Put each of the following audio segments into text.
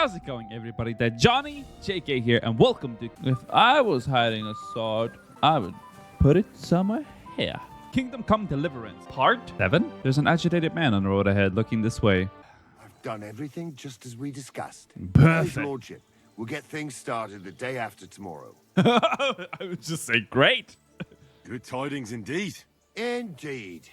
How's it going, everybody? That Johnny JK here, and welcome to If I Was Hiding a Sword, I Would Put It Somewhere Here. Kingdom Come Deliverance, Part 7. There's an agitated man on the road ahead looking this way. I've done everything just as we discussed. Perfect. His lordship, we'll get things started the day after tomorrow. I would just say great. Good tidings indeed. Indeed.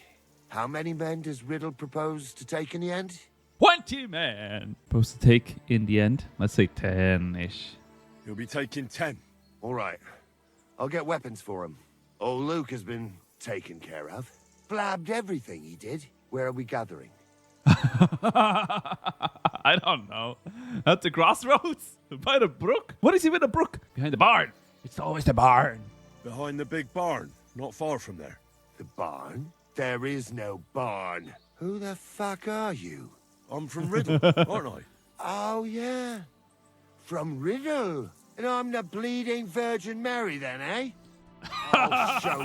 How many men does Riddle propose to take in the end? 20 men. Supposed to take in the end, let's say 10-ish. He'll be taking 10. All right. I'll get weapons for him. Old Luke has been taken care of. Blabbed everything he did. Where are we gathering? I don't know. At the crossroads? By the brook? What is even a brook? Behind the barn. It's always the barn. Behind the big barn, not far from there. The barn? There is no barn. Who the fuck are you? I'm from Riddle, aren't I? Oh, yeah. From Riddle. And I'm the bleeding Virgin Mary then, eh? I'll show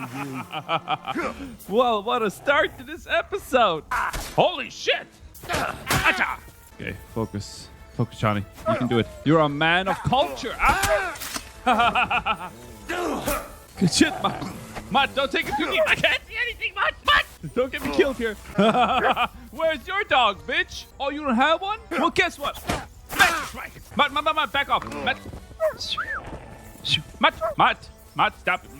you. Well, what a start to this episode. Holy shit. Acha. Okay, focus. Focus, Johnny. You can do it. You're a man of culture. Good shit, Matt. Matt, don't take it too deep. I can't see anything, Matt. Matt! Don't get me killed here. Where's your dog, bitch? Oh, you don't have one? Well, guess what? Matt, strike. Matt, back off. Matt. Matt, stop it.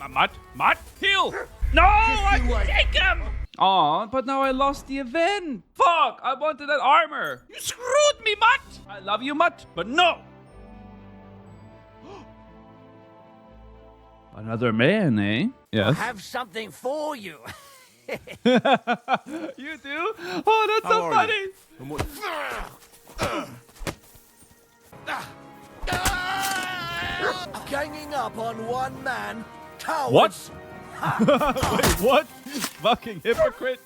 Matt, heal. No, I can take him. Aw, but now I lost the event. Fuck, I wanted that armor. You screwed me, Matt. I love you, Matt, but no. Another man, eh? Yes. I have something for you. You do? Oh, that's so funny. And what? Ganging up on one man. Cowards. What? Wait, what? Fucking hypocrite.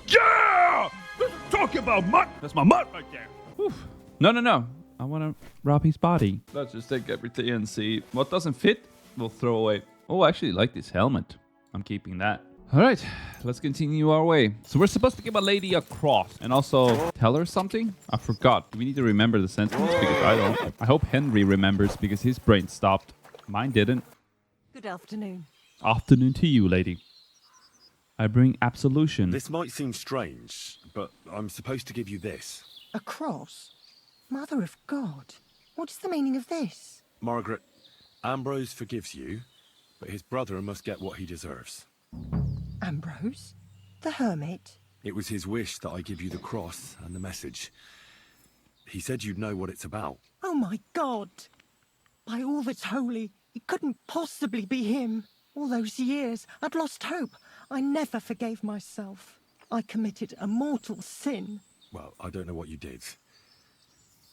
Yeah! Talking about mutt. That's my mutt right there. Whew. No. I want to rob his body. Let's just take everything and see. What doesn't fit, we'll throw away. Oh, I actually like this helmet. I'm keeping that. All right, let's continue our way. So we're supposed to give a lady a cross and also tell her something. I forgot. Do we need to remember the sentence? Because I don't. I hope Henry remembers because his brain stopped. Mine didn't. Good afternoon. Afternoon to you, lady. I bring absolution. This might seem strange, but I'm supposed to give you this. A cross? Mother of God. What's the meaning of this? Margaret, Ambrose forgives you, but his brother must get what he deserves. Ambrose? The hermit? It was his wish that I give you the cross and the message. He said you'd know what it's about. Oh my God! By all that's holy, it couldn't possibly be him. All those years, I'd lost hope. I never forgave myself. I committed a mortal sin. Well, I don't know what you did.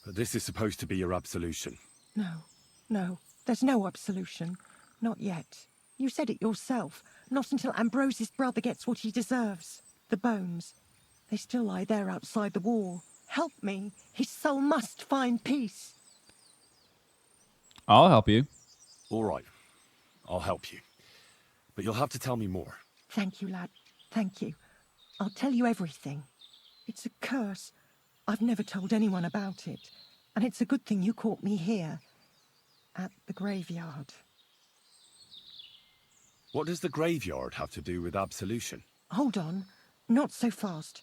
But this is supposed to be your absolution. No, there's no absolution. Not yet. You said it yourself. Not until Ambrose's brother gets what he deserves. The bones. They still lie there outside the wall. Help me. His soul must find peace. I'll help you. All right, I'll help you. But you'll have to tell me more. Thank you, lad. Thank you. I'll tell you everything. It's a curse. I've never told anyone about it. And it's a good thing you caught me here. At the graveyard. What does the graveyard have to do with absolution? Hold on. Not so fast.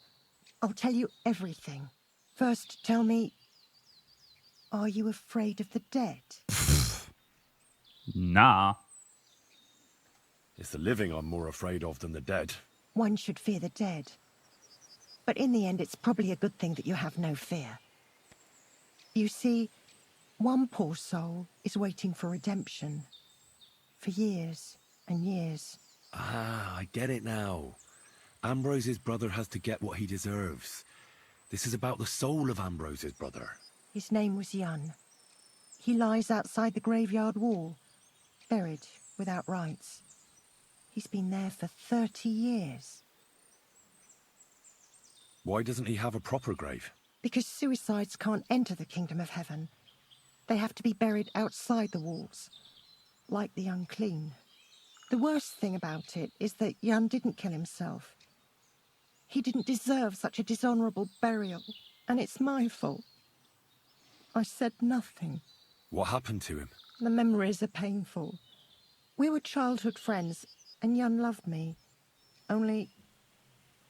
I'll tell you everything. First, tell me... Are you afraid of the dead? Nah. It's the living I'm more afraid of than the dead. One should fear the dead. But in the end, it's probably a good thing that you have no fear. You see, one poor soul is waiting for redemption. For years and years. Ah, I get it now. Ambrose's brother has to get what he deserves. This is about the soul of Ambrose's brother. His name was Yun. He lies outside the graveyard wall, buried without rites. He's been there for 30 years. Why doesn't he have a proper grave? Because suicides can't enter the kingdom of heaven. They have to be buried outside the walls, like the unclean. The worst thing about it is that Yun didn't kill himself. He didn't deserve such a dishonourable burial, and it's my fault. I said nothing. What happened to him? The memories are painful. We were childhood friends, and Jan loved me. Only,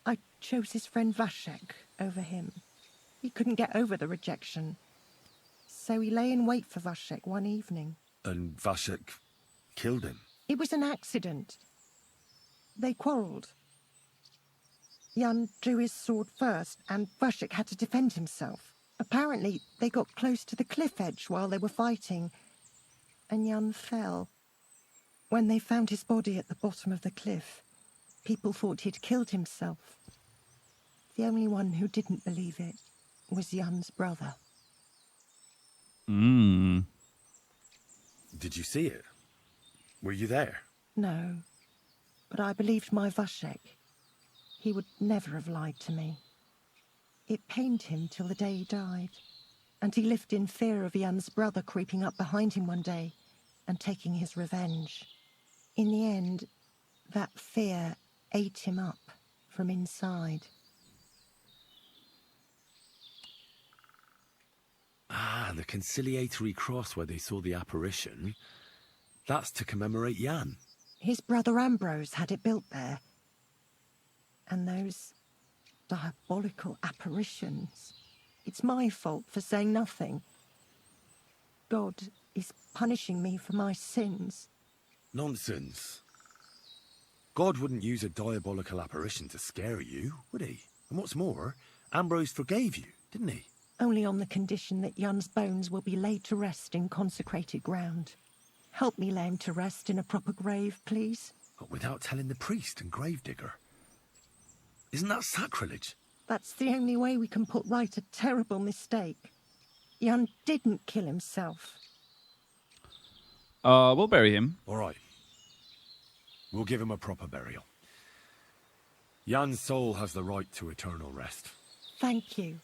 I chose his friend Vashek over him. He couldn't get over the rejection. So he lay in wait for Vashek one evening. And Vashek killed him? It was an accident. They quarrelled. Jan drew his sword first, and Vashek had to defend himself. Apparently, they got close to the cliff edge while they were fighting, and Jan fell. When they found his body at the bottom of the cliff, people thought he'd killed himself. The only one who didn't believe it was Jan's brother. Did you see it? Were you there? No, but I believed my Vashek. He would never have lied to me. It pained him till the day he died, and he lived in fear of Jan's brother creeping up behind him one day and taking his revenge. In the end, that fear ate him up from inside. Ah, the conciliatory cross where they saw the apparition. That's to commemorate Jan. His brother Ambrose had it built there. And those diabolical apparitions. It's my fault for saying nothing. God is punishing me for my sins. Nonsense. God wouldn't use a diabolical apparition to scare you, would he? And what's more, Ambrose forgave you, didn't he? Only on the condition that Jan's bones will be laid to rest in consecrated ground. Help me lay him to rest in a proper grave, please. But without telling the priest and gravedigger. Isn't that sacrilege? That's the only way we can put right a terrible mistake. Jan didn't kill himself. We'll bury him. All right. We'll give him a proper burial. Jan's soul has the right to eternal rest. Thank you.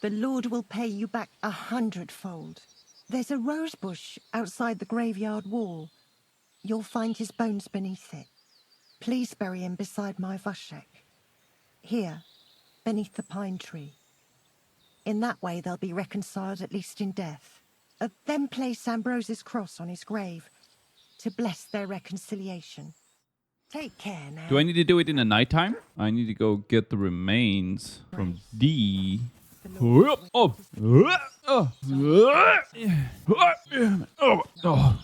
The Lord will pay you back 100-fold. There's a rose bush outside the graveyard wall. You'll find his bones beneath it. Please bury him beside my Vashek. Here, beneath the pine tree. In that way they'll be reconciled, at least in death. Then place Ambrose's cross on his grave to bless their reconciliation. Take care now. Do I need to do it in the nighttime? I need to go get the remains from D. Oh.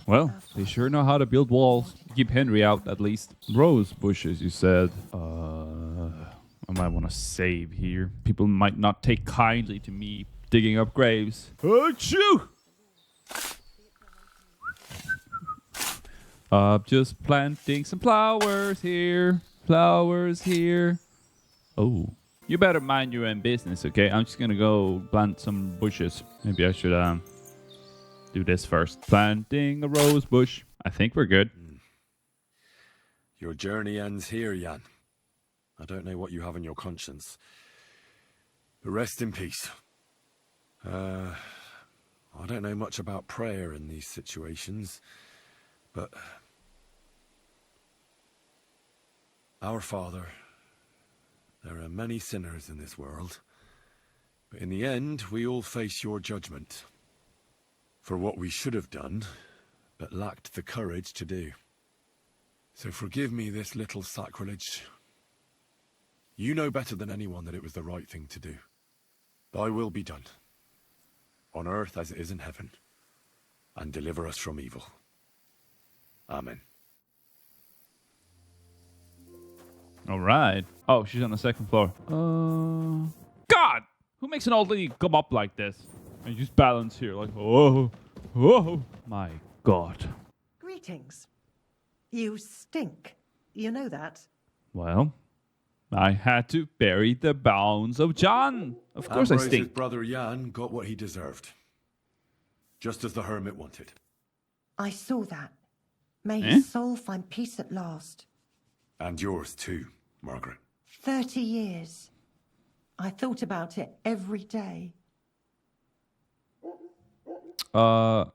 Well, they sure know how to build walls. Keep Henry out, at least. Rose bushes, you said. I might want to save here. People might not take kindly to me digging up graves. Achoo! Just planting some flowers here. Flowers here. Oh. You better mind your own business, okay? I'm just gonna go plant some bushes. Maybe I should do this first. Planting a rose bush. I think we're good. Your journey ends here, Jan. I don't know what you have on your conscience. But rest in peace. I don't know much about prayer in these situations, but... Our Father, there are many sinners in this world, but in the end, we all face your judgment for what we should have done, but lacked the courage to do. So forgive me this little sacrilege. You know better than anyone that it was the right thing to do. Thy will be done, on earth as it is in heaven, and deliver us from evil. Amen. All right. Oh, she's on the second floor. God! Who makes an old lady come up like this? And just balance here like, oh, my God. Greetings. You stink. You know that. Well, I had to bury the bones of John. Of course I Ambrose's stink. brother Jan got what he deserved. Just as the hermit wanted. I saw that. May his soul find peace at last. And yours too, Margaret. 30 years. I thought about it every day. It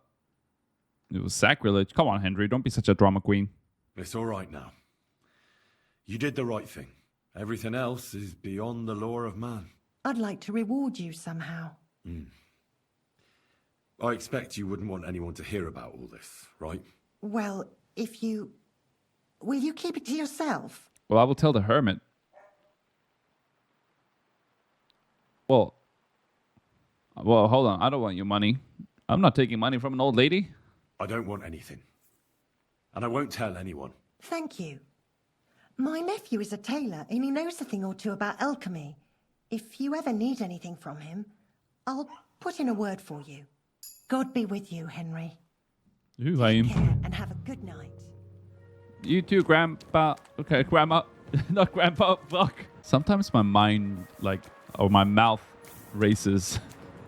was sacrilege. Come on, Henry. Don't be such a drama queen. It's all right now. You did the right thing. Everything else is beyond the law of man. I'd like to reward you somehow. I expect you wouldn't want anyone to hear about all this, right? Well, if you... Will you keep it to yourself? Well, I will tell the hermit. Well, hold on. I don't want your money. I'm not taking money from an old lady. I don't want anything. And I won't tell anyone. Thank you. My nephew is a tailor, and he knows a thing or two about alchemy. If you ever need anything from him, I'll put in a word for you. God be with you, Henry. Ooh, Take care and have a good night. You too, Grandpa. Okay, Grandma. Not Grandpa. Fuck. Sometimes my mind, or my mouth races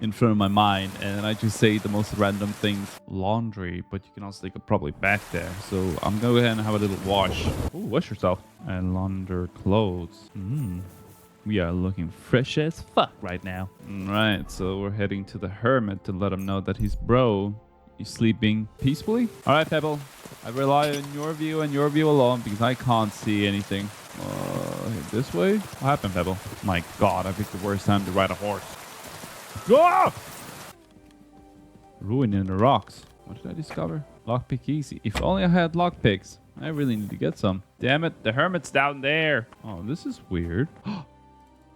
in front of my mind, and I just say the most random things. Laundry, but you can also take a probably back there. So I'm gonna go ahead and have a little wash. Ooh, wash yourself. And launder clothes. We are looking fresh as fuck right now. Alright, so we're heading to the hermit to let him know that his bro is sleeping peacefully. Alright, Pebble. I rely on your view and your view alone because I can't see anything. This way? What happened, Pebble? My god, I picked the worst time to ride a horse. Ah! Ruin in the rocks. What did I discover? Lockpick easy. If only I had lockpicks. I really need to get some. Damn it, the hermit's down there. Oh, this is weird.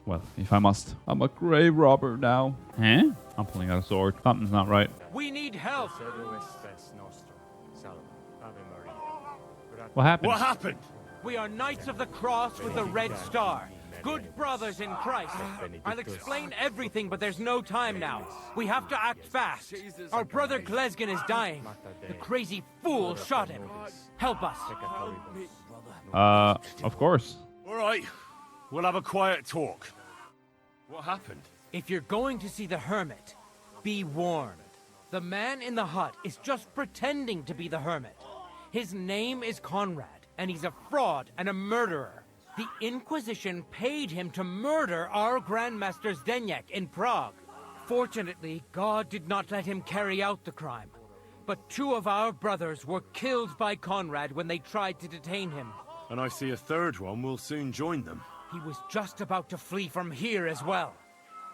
Well, if I must. I'm a grave robber now. Huh? I'm pulling out a sword. Something's not right. We need help. What happened? What happened? We are Knights of the Cross with the Red Star. Good brothers in Christ. I'll explain everything, but there's no time now. We have to act fast. Our brother Klesgen is dying. The crazy fool shot him. Help us. Of course. All right. We'll have a quiet talk. What happened? If you're going to see the hermit, be warned. The man in the hut is just pretending to be the hermit. His name is Conrad, and he's a fraud and a murderer. The Inquisition paid him to murder our Grandmaster Zdeněk in Prague. Fortunately, God did not let him carry out the crime. But 2 of our brothers were killed by Conrad when they tried to detain him. And I see a third one will soon join them. He was just about to flee from here as well.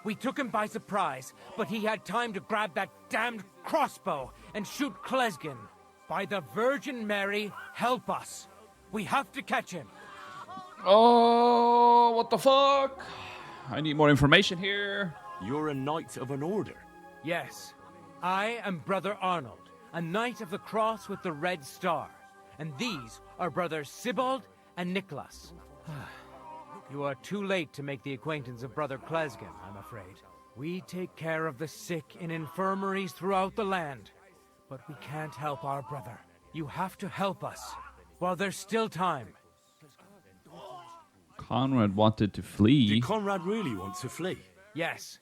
We took him by surprise, but he had time to grab that damned crossbow and shoot Klesgen. By the Virgin Mary, help us. We have to catch him. Oh, what the fuck? I need more information here. You're a knight of an order. Yes, I am Brother Arnold, a Knight of the Cross with the Red Star. And these are Brothers Sibald and Nicholas. You are too late to make the acquaintance of Brother Klesgen, I'm afraid. We take care of the sick in infirmaries throughout the land. But we can't help our brother. You have to help us, while there's still time. Conrad wanted to flee. Did Conrad really want to flee? Yes,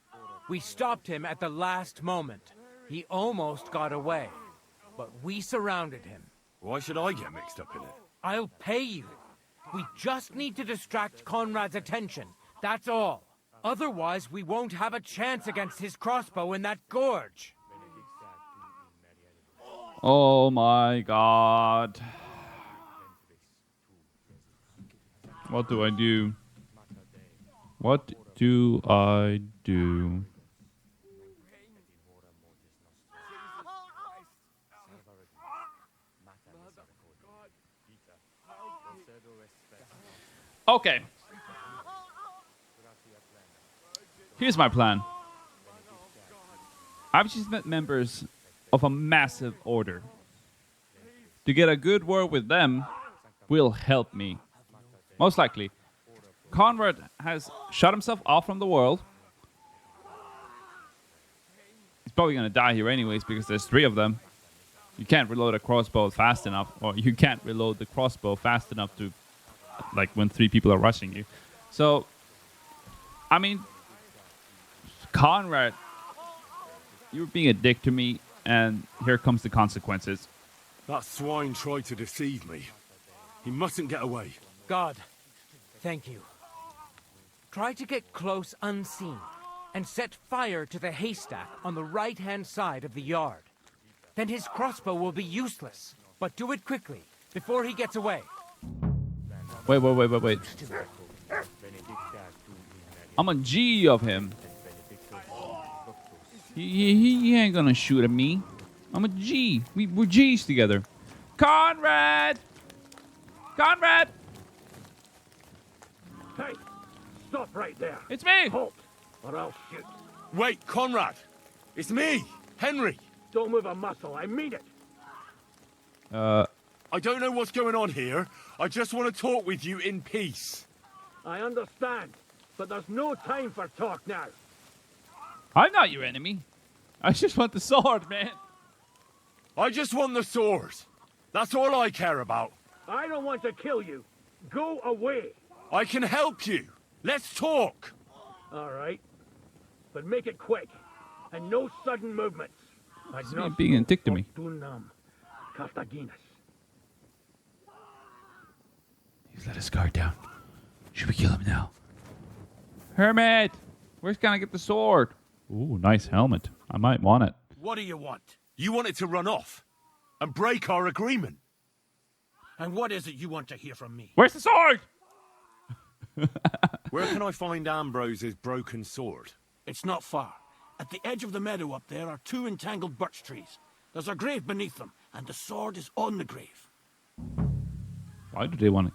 we stopped him at the last moment. He almost got away, but we surrounded him. Why should I get mixed up in it? I'll pay you. We just need to distract Conrad's attention, that's all. Otherwise, we won't have a chance against his crossbow in that gorge. Oh my god. What do I do? What do I do? Okay. Here's my plan. I've just met members of a massive order. To get a good word with them will help me. Most likely. Conrad has shut himself off from the world. He's probably going to die here anyways because there's 3 of them. You can't reload a crossbow fast enough, or you can't reload the crossbow fast enough to, like, when 3 people are rushing you. So, I mean, Conrad, you're being a dick to me, and here comes the consequences. That swine tried to deceive me. He mustn't get away. God, thank you. Try to get close unseen and set fire to the haystack on the right-hand side of the yard. Then his crossbow will be useless, but do it quickly, before he gets away. Wait. I'm a G of him. He ain't gonna shoot at me. I'm a G. We're G's together. Conrad! Conrad! Hey, stop right there. It's me! Halt, or I'll shoot. Wait, Conrad! It's me, Henry! Don't move a muscle, I mean it. I don't know what's going on here. I just want to talk with you in peace. I understand, but there's no time for talk now. I'm not your enemy. I just want the sword, man. I just want the sword. That's all I care about. I don't want to kill you. Go away. I can help you. Let's talk. All right. But make it quick. And no sudden movements. It's me being a dick to me. Cartaginas. He's let his guard down. Should we kill him now? Hermit! Where's can I get the sword? Ooh, nice helmet. I might want it. What do you want? You want it to run off and break our agreement. And what is it you want to hear from me? Where's the sword? Where can I find Ambrose's broken sword? It's not far. At the edge of the meadow up there are 2 entangled birch trees. There's a grave beneath them, and the sword is on the grave. Why do they want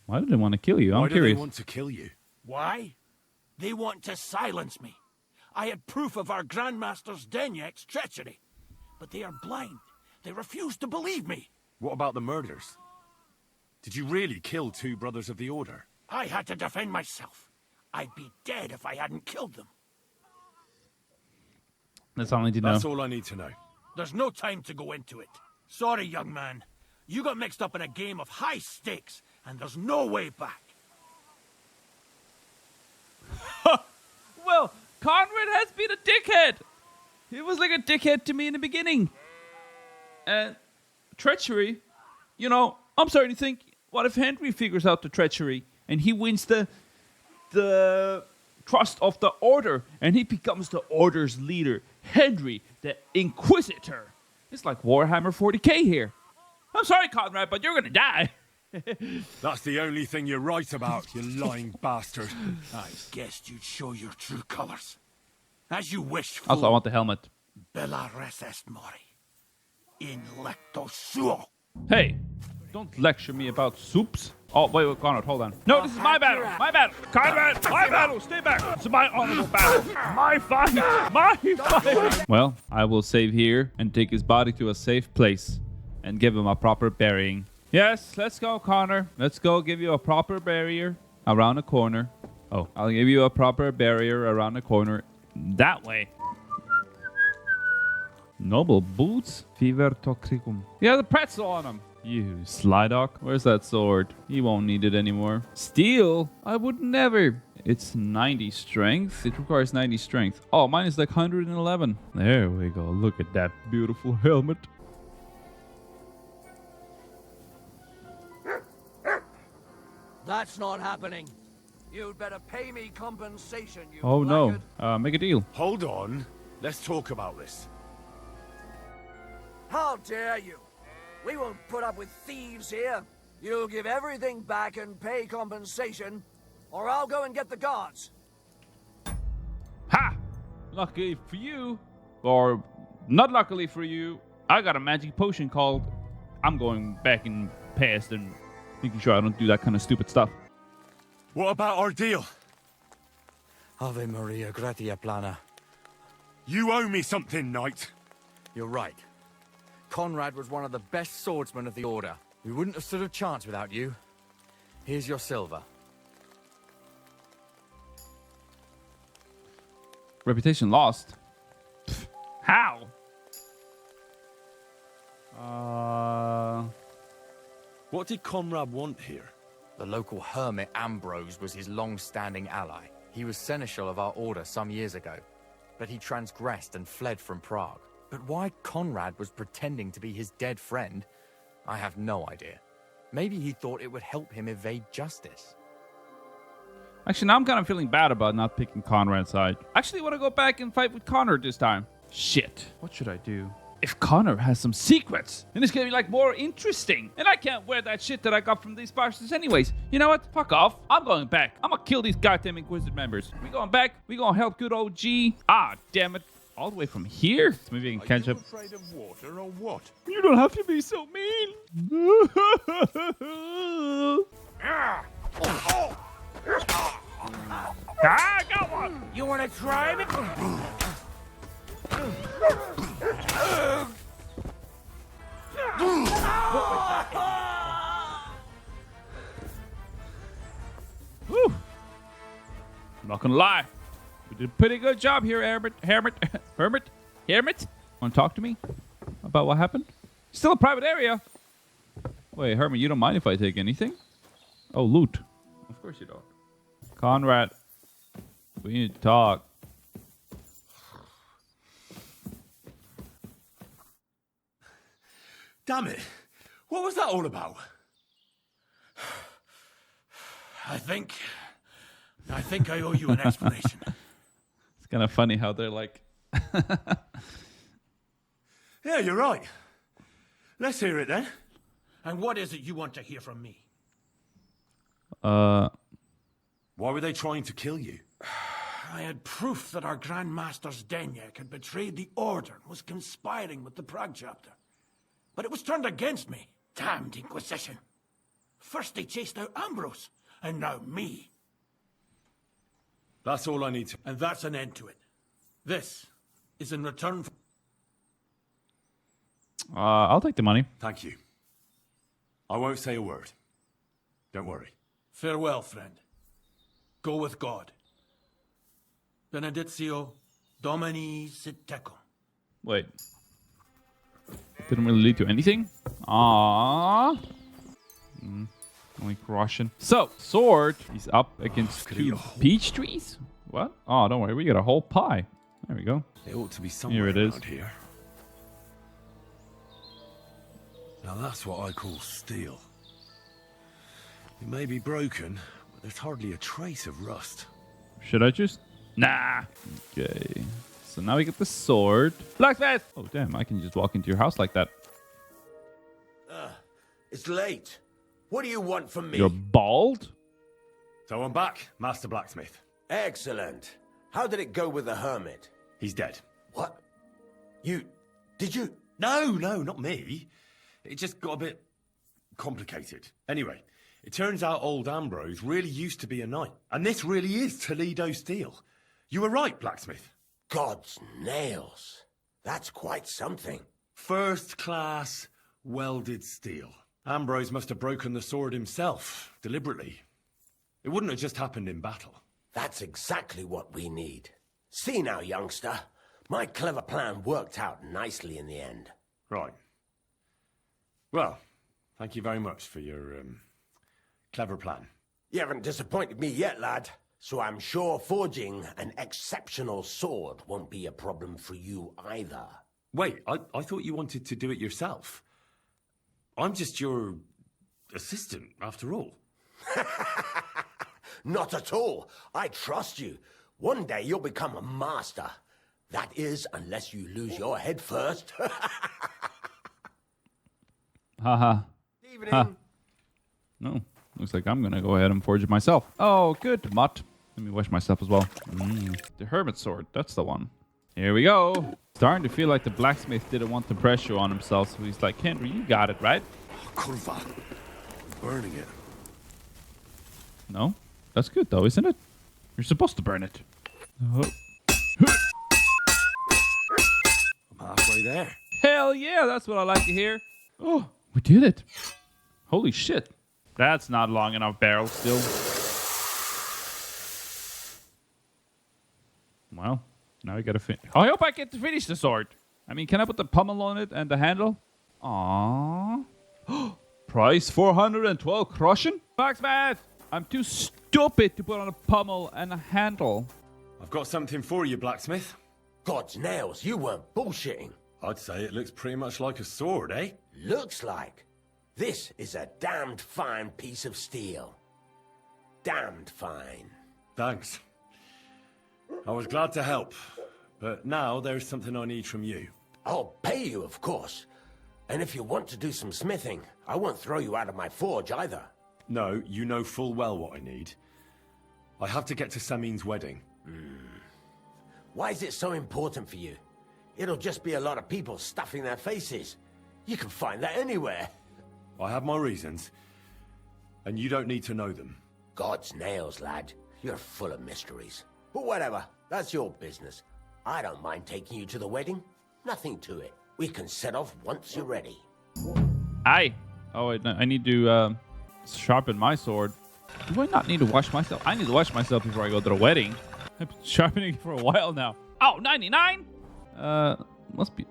to kill you? I'm Why do curious. they want to kill you? Why? They want to silence me. I had proof of our Grandmaster's Denyek's treachery. But they are blind. They refuse to believe me. What about the murders? Did you really kill 2 brothers of the Order? I had to defend myself. I'd be dead if I hadn't killed them. That's all I need to know. That's all I need to know. There's no time to go into it. Sorry, young man. You got mixed up in a game of high stakes, and there's no way back. Well, Conrad has been a dickhead. He was like a dickhead to me in the beginning. And treachery, you know, I'm starting to think, what if Henry figures out the treachery and he wins the trust of the Order and he becomes the Order's leader? Henry, the Inquisitor. It's like Warhammer 40k here. I'm sorry, Conrad, but you're gonna die. That's the only thing you're right about, you lying bastard. I guessed you'd show your true colors. As you wish, fool. Also, I want the helmet. Bella res est mori. In lecto suo. Hey, don't lecture me about soups. Oh, wait, Conrad, hold on. No, this is my battle. My battle. Conrad, my battle. Stay back. It's my honorable battle. My fight. My fight. Well, I will save here and take his body to a safe place and give him a proper burying. Yes, let's go, Connor. Let's go give you a proper barrier around the corner. Oh, I'll give you a proper barrier around the corner. That way. Noble boots. Fever toxicum. Yeah, the pretzel on him. You Slydock. Where's that sword? He won't need it anymore. Steel? I would never. It's 90 strength. It requires 90 strength. Oh, mine is like 111. There we go. Look at that beautiful helmet. That's not happening. You'd better pay me compensation, you Oh no. blackguard. Make a deal. Hold on. Let's talk about this. How dare you? We won't put up with thieves here. You'll give everything back and pay compensation, or I'll go and get the guards. Ha! Luckily for you, or not luckily for you, I got a magic potion called I'm going back in past and making sure I don't do that kind of stupid stuff. What about our deal? Ave Maria Gratia Plana. You owe me something, knight. You're right. Conrad was one of the best swordsmen of the Order. We wouldn't have stood a chance without you. Here's your silver. Reputation lost. Pfft, how? What did Conrad want here? The local hermit Ambrose was his long-standing ally. He was seneschal of our order some years ago, but he transgressed and fled from Prague. But why Conrad was pretending to be his dead friend, I have no idea. Maybe he thought it would help him evade justice. Actually, now I'm kind of feeling bad about not picking Conrad's side. Actually, want to go back and fight with Connor this time. Shit. What should I do? If Connor has some secrets, then it's gonna be like more interesting. And I can't wear that shit that I got from these bastards anyways. You know what? Fuck off. I'm going back. I'm gonna kill these goddamn Inquisitor members. We going back. We gonna help good old G. Ah, damn it. All the way from here? Maybe I can catch up. Afraid of water or what? You don't have to be so mean. I got one. You wanna try me? Whew. I'm not gonna lie. We did a pretty good job here, Hermit. Want to talk to me about what happened? Still a private area. Wait, Hermit, you don't mind if I take anything? Oh, loot. Of course you don't. Conrad, we need to talk. Damn it. What was that all about? I think I owe you an explanation. It's kind of funny how they're like... Yeah, you're right. Let's hear it then. And what is it you want to hear from me? Why were they trying to kill you? I had proof that our Grand Master's Denyak had betrayed the Order and was conspiring with the Prague chapter. But it was turned against me. Damned Inquisition. First they chased out Ambrose, and now me. That's all I need to... And that's an end to it. This is in return for... I'll take the money. Thank you. I won't say a word. Don't worry. Farewell, friend. Go with God. Benedictio Domini sit tecum. Wait. Didn't really lead to anything? Aww. Only Russian. So, sword. He's up against two peach trees? What? Oh, don't worry. We got a whole pie. There we go. It ought to be somewhere Here it is. around here. Now that's what I call steel. It may be broken, but there's hardly a trace of rust. Should I just? Nah. Okay. So now we get the sword. Blacksmith! Oh, damn. I can just walk into your house like that. It's late. What do you want from me? You're bald? So I'm back, Master Blacksmith. Excellent. How did it go with the hermit? He's dead. What? Did you? No, not me. It just got a bit complicated. Anyway, it turns out old Ambrose really used to be a knight. And this really is Toledo steel. You were right, Blacksmith. God's nails. That's quite something. First class welded steel. Ambrose must have broken the sword himself, deliberately. It wouldn't have just happened in battle. That's exactly what we need. See now, youngster. My clever plan worked out nicely in the end. Right. Well, thank you very much for your, clever plan. You haven't disappointed me yet, lad. So I'm sure forging an exceptional sword won't be a problem for you either. Wait, I thought you wanted to do it yourself. I'm just your assistant, after all. Not at all. I trust you. One day you'll become a master. That is, unless you lose your head first. Haha. Evening. Ha. No. Looks like I'm going to go ahead and forge it myself. Oh, good. Mutt. Let me wash myself as well. The hermit sword. That's the one. Here we go. Starting to feel like the blacksmith didn't want the pressure on himself. So he's like, Henry, you got it, right? Kurva. Burning it. No. That's good, though, isn't it? You're supposed to burn it. Oh. I'm halfway there. Hell yeah, that's what I like to hear. Oh, we did it. Holy shit. That's not long enough barrel still. Well, now we gotta finish. I hope I get to finish the sword. I mean, can I put the pommel on it and the handle? Aww. Price 412 Groschen? Blacksmith! I'm too stupid to put on a pommel and a handle. I've got something for you, Blacksmith. God's nails, you weren't bullshitting. I'd say it looks pretty much like a sword, eh? Looks like. This is a damned fine piece of steel. Damned fine. Thanks. I was glad to help, but now there's something I need from you. I'll pay you, of course. And if you want to do some smithing, I won't throw you out of my forge either. No, you know full well what I need. I have to get to Samin's wedding. Why is it so important for you? It'll just be a lot of people stuffing their faces. You can find that anywhere. I have my reasons, and you don't need to know them. God's nails, lad. You're full of mysteries. But whatever, that's your business. I don't mind taking you to the wedding. Nothing to it. We can set off once you're ready. Aye. Oh, wait, no, I need to sharpen my sword. Do I not need to wash myself? I need to wash myself before I go to the wedding. I've been sharpening it for a while now. Oh, 99? Must be...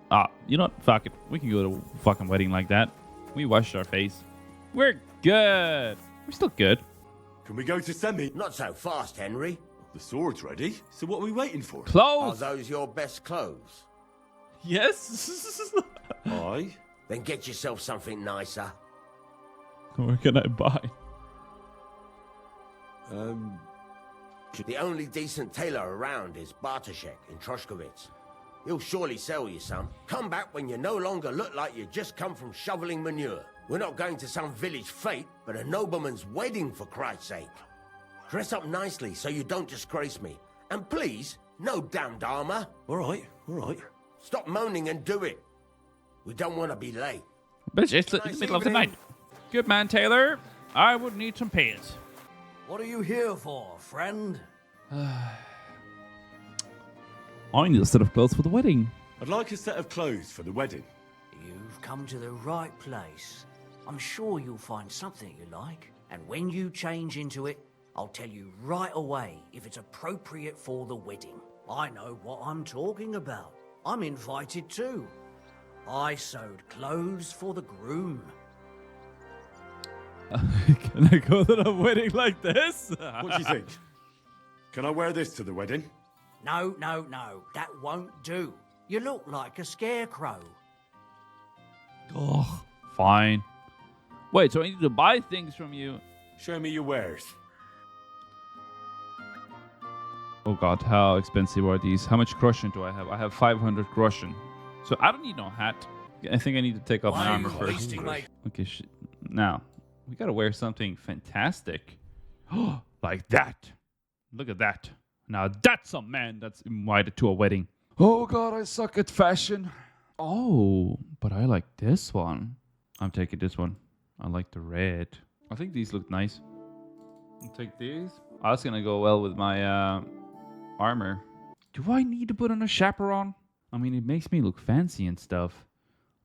you know what? Fuck it. We can go to a fucking wedding like that. We washed our face. We're good. We're still good. Can we go to Semi? Not so fast, Henry. The sword's ready, so what are we waiting for? Are Clothes. those your best clothes? Yes. Aye. Then get yourself something nicer. Where can I buy? The only decent tailor around is Bartoszek in Troszkowicz. He'll surely sell you some. Come back when you no longer look like you just come from shoveling manure. We're not going to some village fete, but a nobleman's wedding, for Christ's sake. Dress up nicely so you don't disgrace me. And please, no damned armor. All right. Stop moaning and do it. We don't want to be late. Bitch, it's the Nice middle of the evening. night. Good man, Taylor. I would need some pants. What are you here for, friend? I need a set of clothes for the wedding. I'd like a set of clothes for the wedding. You've come to the right place. I'm sure you'll find something you like. And when you change into it, I'll tell you right away if it's appropriate for the wedding. I know what I'm talking about. I'm invited too. I sewed clothes for the groom. Can I go to the wedding like this? What do you think? Can I wear this to the wedding? No, that won't do. You look like a scarecrow. Oh, fine. Wait, so I need to buy things from you? Show me your wares. Oh god, how expensive are these? How much groschen do I have? I have 500 groschen. So I don't need no hat. I think I need to take off my armor first. Okay, now, we gotta wear something fantastic. Like that. Look at that. Now that's a man that's invited to a wedding. Oh god, I suck at fashion. Oh, but I like this one. I'm taking this one. I like the red. I think these look nice. I'll take these. I was gonna go well with my armor. Do I need to put on a chaperone? I mean, it makes me look fancy and stuff.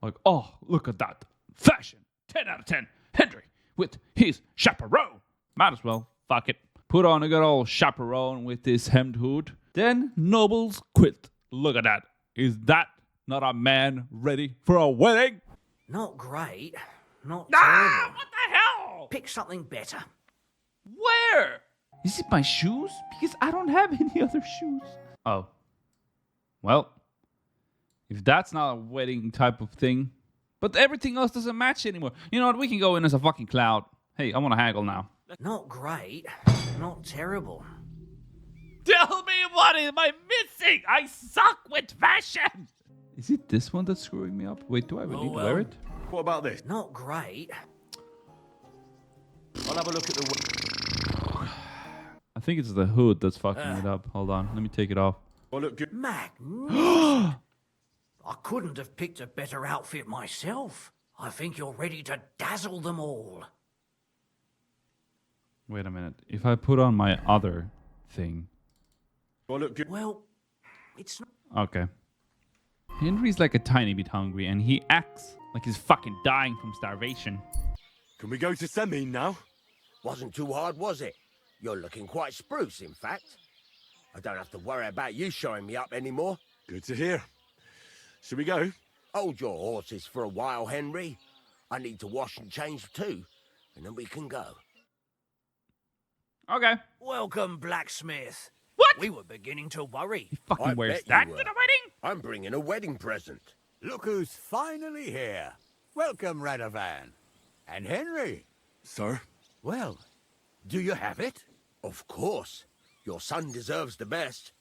Like, oh, look at that. Fashion. 10 out of 10. Henry with his chaperone. Might as well. Fuck it. Put on a good old chaperone with this hemmed hood. Then nobles quit. Look at that. Is that not a man ready for a wedding? Not great. Not terrible. What the hell? Pick something better. Where? Is it my shoes? Because I don't have any other shoes. Oh. Well, if that's not a wedding type of thing, but everything else doesn't match anymore. You know what? We can go in as a fucking cloud. Hey, I want to haggle now. Not great. Not terrible. Tell me what am I missing? I suck with fashion. Is it this one that's screwing me up? Wait, do I really need to wear it? What about this? Not great. I'll have a look at the... I think it's the hood that's fucking it up. Hold on. Let me take it off. Oh, look good. Magnificent. I couldn't have picked a better outfit myself. I think you're ready to dazzle them all. Wait a minute. If I put on my other thing. Oh, look good. Well, it's not... Okay. Henry's like a tiny bit hungry and he acts like he's fucking dying from starvation. Can we go to Semi now? Wasn't too hard, was it? You're looking quite spruce, in fact. I don't have to worry about you showing me up anymore. Good to hear. Shall we go? Hold your horses for a while, Henry. I need to wash and change too, and then we can go. Okay. Welcome, blacksmith. What? We were beginning to worry. He fucking I wears bet you that to were. the wedding? I'm bringing a wedding present. Look who's finally here. Welcome, Radovan. And Henry. Sir? Well, do you have it? Of course. Your son deserves the best.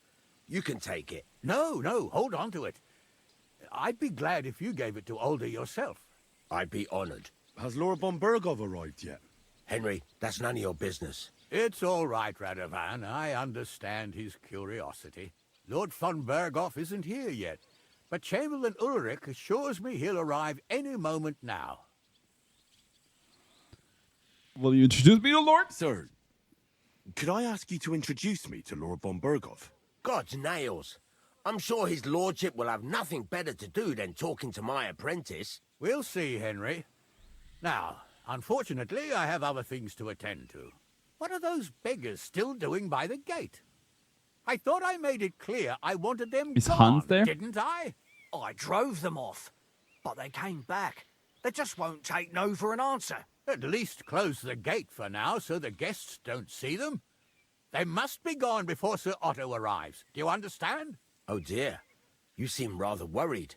You can take it. No, hold on to it. I'd be glad if you gave it to Older yourself. I'd be honored. Has Lord von Bergov arrived yet? Henry, that's none of your business. It's all right, Radovan. I understand his curiosity. Lord von Berghoff isn't here yet, but Chamberlain Ulrich assures me he'll arrive any moment now. Will you introduce me to Lord? Sir, could I ask you to introduce me to Lord von Berghoff? God's nails. I'm sure his lordship will have nothing better to do than talking to my apprentice. We'll see, Henry. Now, unfortunately, I have other things to attend to. What are those beggars still doing by the gate? I thought I made it clear I wanted them Is gone, Hans there? didn't I? I drove them off, but they came back. They just won't take no for an answer. At least close the gate for now so the guests don't see them. They must be gone before Sir Otto arrives. Do you understand? Oh dear, you seem rather worried.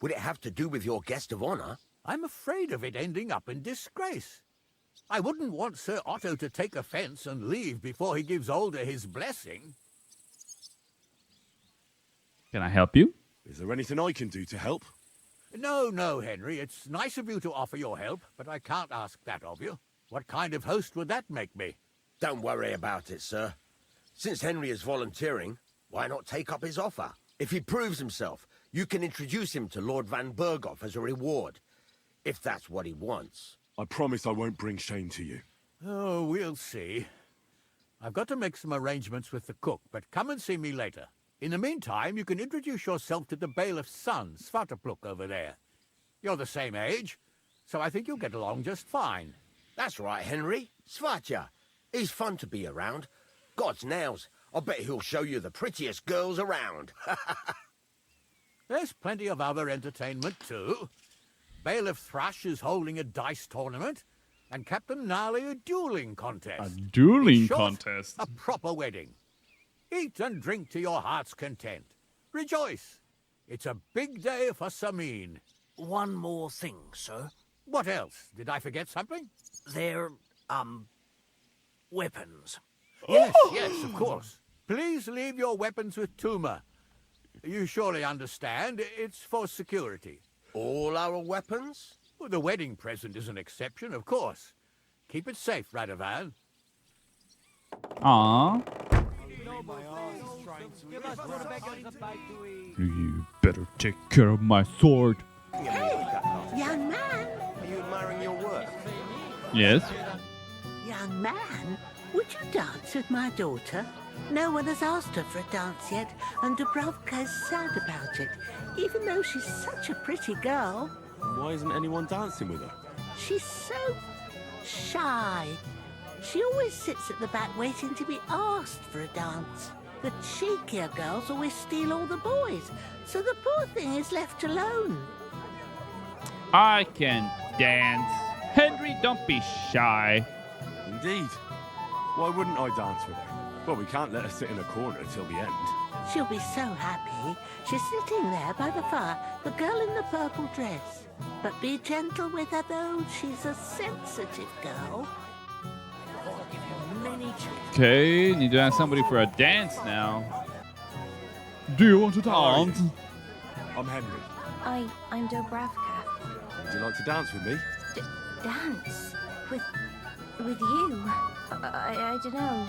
Would it have to do with your guest of honor? I'm afraid of it ending up in disgrace. I wouldn't want Sir Otto to take offense and leave before he gives Older his blessing. Can I help you? Is there anything I can do to help? No, Henry. It's nice of you to offer your help, but I can't ask that of you. What kind of host would that make me? Don't worry about it, sir. Since Henry is volunteering, why not take up his offer? If he proves himself, you can introduce him to Lord Van Berghoff as a reward, if that's what he wants. I promise I won't bring shame to you. Oh, we'll see. I've got to make some arrangements with the cook, but come and see me later. In the meantime, you can introduce yourself to the bailiff's son, Svartapluk, over there. You're the same age, so I think you'll get along just fine. That's right, Henry. Svatja. He's fun to be around. God's nails. I bet he'll show you the prettiest girls around. There's plenty of other entertainment, too. Bailiff Thrush is holding a dice tournament, and Captain Gnarly a dueling contest. A dueling In short, contest? A proper wedding. Eat and drink to your heart's content. Rejoice. It's a big day for Samin. One more thing, sir. What else? Did I forget something? They're, weapons. Yes, of course. Please leave your weapons with Tuma. You surely understand, it's for security. All our weapons? Well, the wedding present is an exception, of course. Keep it safe, Radovan. Aww. You better take care of my sword. Hey, young man. Are you admiring your work? Yes? Young man, would you dance with my daughter? No one has asked her for a dance yet, and Dubrovka is sad about it, even though she's such a pretty girl. Why isn't anyone dancing with her? She's so shy. She always sits at the back waiting to be asked for a dance. The cheekier girls always steal all the boys, so the poor thing is left alone. I can dance. Henry, don't be shy. Indeed. Why wouldn't I dance with her? Well, we can't let her sit in a corner till the end. She'll be so happy. She's sitting there by the fire, the girl in the purple dress. But be gentle with her, though. She's a sensitive girl. Okay, need to ask somebody for a dance now. Do you want to dance? I'm Henry. I'm Dobravka. Would you like to dance with me? Dance? With you? I don't know.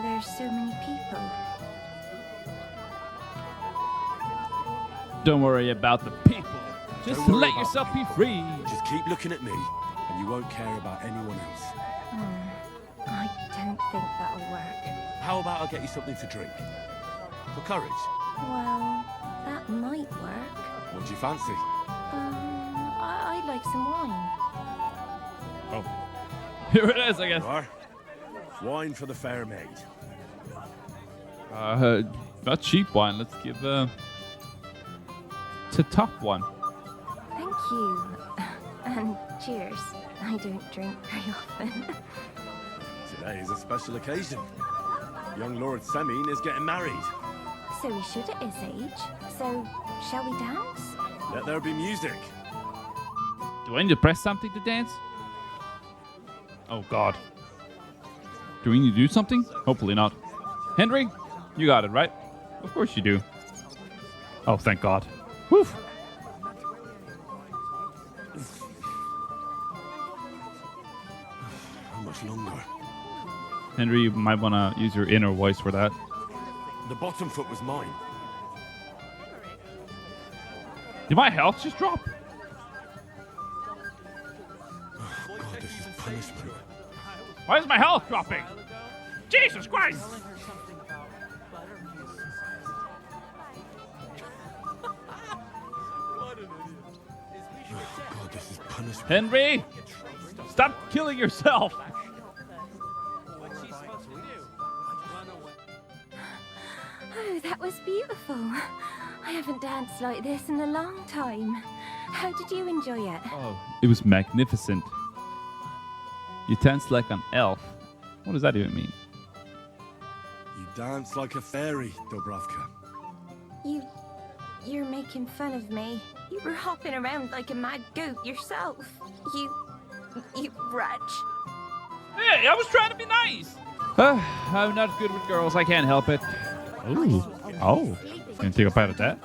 There's so many people. Don't worry about the people. Just Don't worry let about yourself be free. Just keep looking at me, and you won't care about anyone else. I don't think that'll work. How about I get you something to drink? For courage? Well, that might work. What do you fancy? I'd like some wine. Oh. Here it is, I guess. You are? Wine for the fair maid. Not cheap wine. Let's give it's a top one. Thank you. And cheers. I don't drink very often. Today is a special occasion. Young Lord Semin is getting married. So we should at his age. So, shall we dance? Let there be music. Do I need to press something to dance? Oh, God. Do we need to do something? Hopefully not. Henry, you got it, right? Of course you do. Oh, thank God. Whew. How much longer? Henry, you might want to use your inner voice for that. The bottom foot was mine. Did my health just drop? Oh, God, this is punishment. Why is my health dropping? Jesus Christ! Oh, God, this is punishment. Henry! Stop killing yourself! Oh, that was beautiful. I haven't danced like this in a long time. How did you enjoy it? Oh, it was magnificent. You danced like an elf. What does that even mean? You dance like a fairy, Dubravka. You're making fun of me. You were hopping around like a mad goat yourself. You wretch. Hey, I was trying to be nice! I'm not good with girls, I can't help it. Ooh. Oh. Gonna take a bite of that?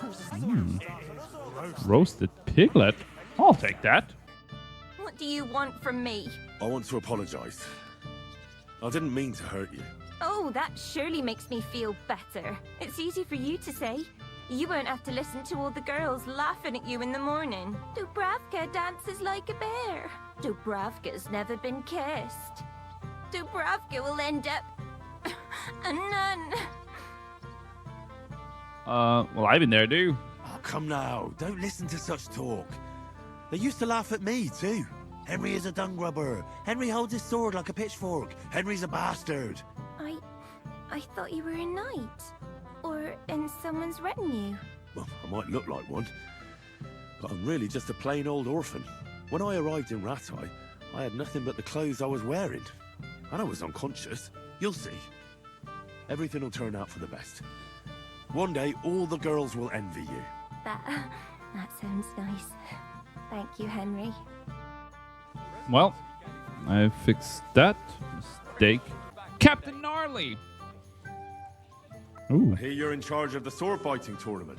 Roasted piglet? I'll take that. What do you want from me? I want to apologize. I didn't mean to hurt you. Oh, that surely makes me feel better. It's easy for you to say. You won't have to listen to all the girls laughing at you in the morning. Dubravka dances like a bear. Dubravka's never been kissed. Dubravka will end up a nun. Well, I've been there, too. Oh, come now. Don't listen to such talk. They used to laugh at me, too. Henry is a dung grubber. Henry holds his sword like a pitchfork. Henry's a bastard. I thought you were a knight. Or in someone's retinue. Well, I might look like one, but I'm really just a plain old orphan. When I arrived in Rattay, I had nothing but the clothes I was wearing. And I was unconscious. You'll see. Everything will turn out for the best. One day, all the girls will envy you. That sounds nice. Thank you, Henry. Well, I fixed that mistake. Captain Gnarly! Ooh. I hear you're in charge of the sword fighting tournament.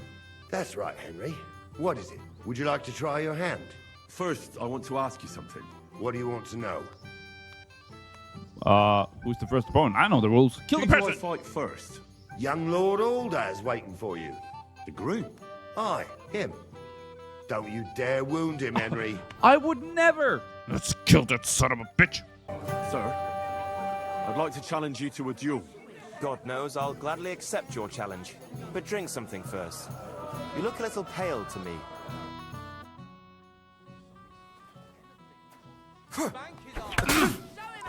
That's right, Henry. What is it? Would you like to try your hand? First, I want to ask you something. What do you want to know? Who's the first opponent? I know the rules. Kill the Who do I person! fight first? Young Lord Alder is waiting for you. The group. Aye, him. Don't you dare wound him, Henry. I would never! Let's kill that son of a bitch! Sir, I'd like to challenge you to a duel. God knows I'll gladly accept your challenge. But drink something first. You look a little pale to me. Ha!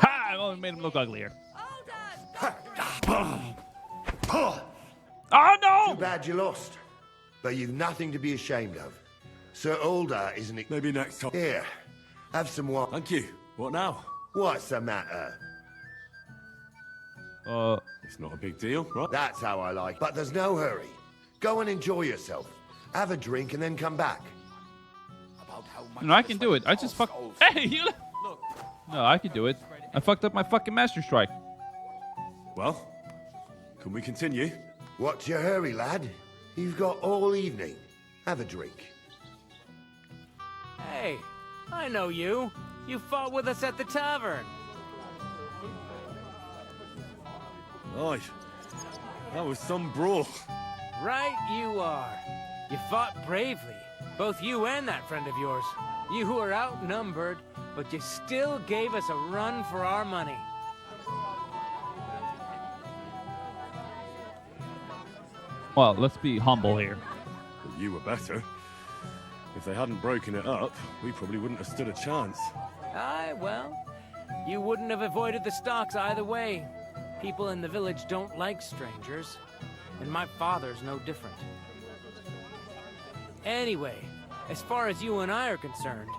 I only made him look uglier. Oh no! Too bad you lost. But you've nothing to be ashamed of. Sir Alder isn't... Maybe next time. Here, have some wine. Thank you. What now? What's the matter? It's not a big deal, right? That's how I like it. But there's no hurry. Go and enjoy yourself. Have a drink and then come back. No, I can do it. I just fuck. Hey, you. No, I can do it. I fucked up my fucking Master Strike. Well, can we continue? What's your hurry, lad? You've got all evening. Have a drink. Hey, I know you. You fought with us at the tavern. Aye. That was some brawl. Right you are. You fought bravely. Both you and that friend of yours. You were outnumbered, but you still gave us a run for our money. Well, let's be humble here. Well, you were better. If they hadn't broken it up, we probably wouldn't have stood a chance. Aye, well, you wouldn't have avoided the stocks either way. People in the village don't like strangers, and my father's no different. Anyway, as far as you and I are concerned,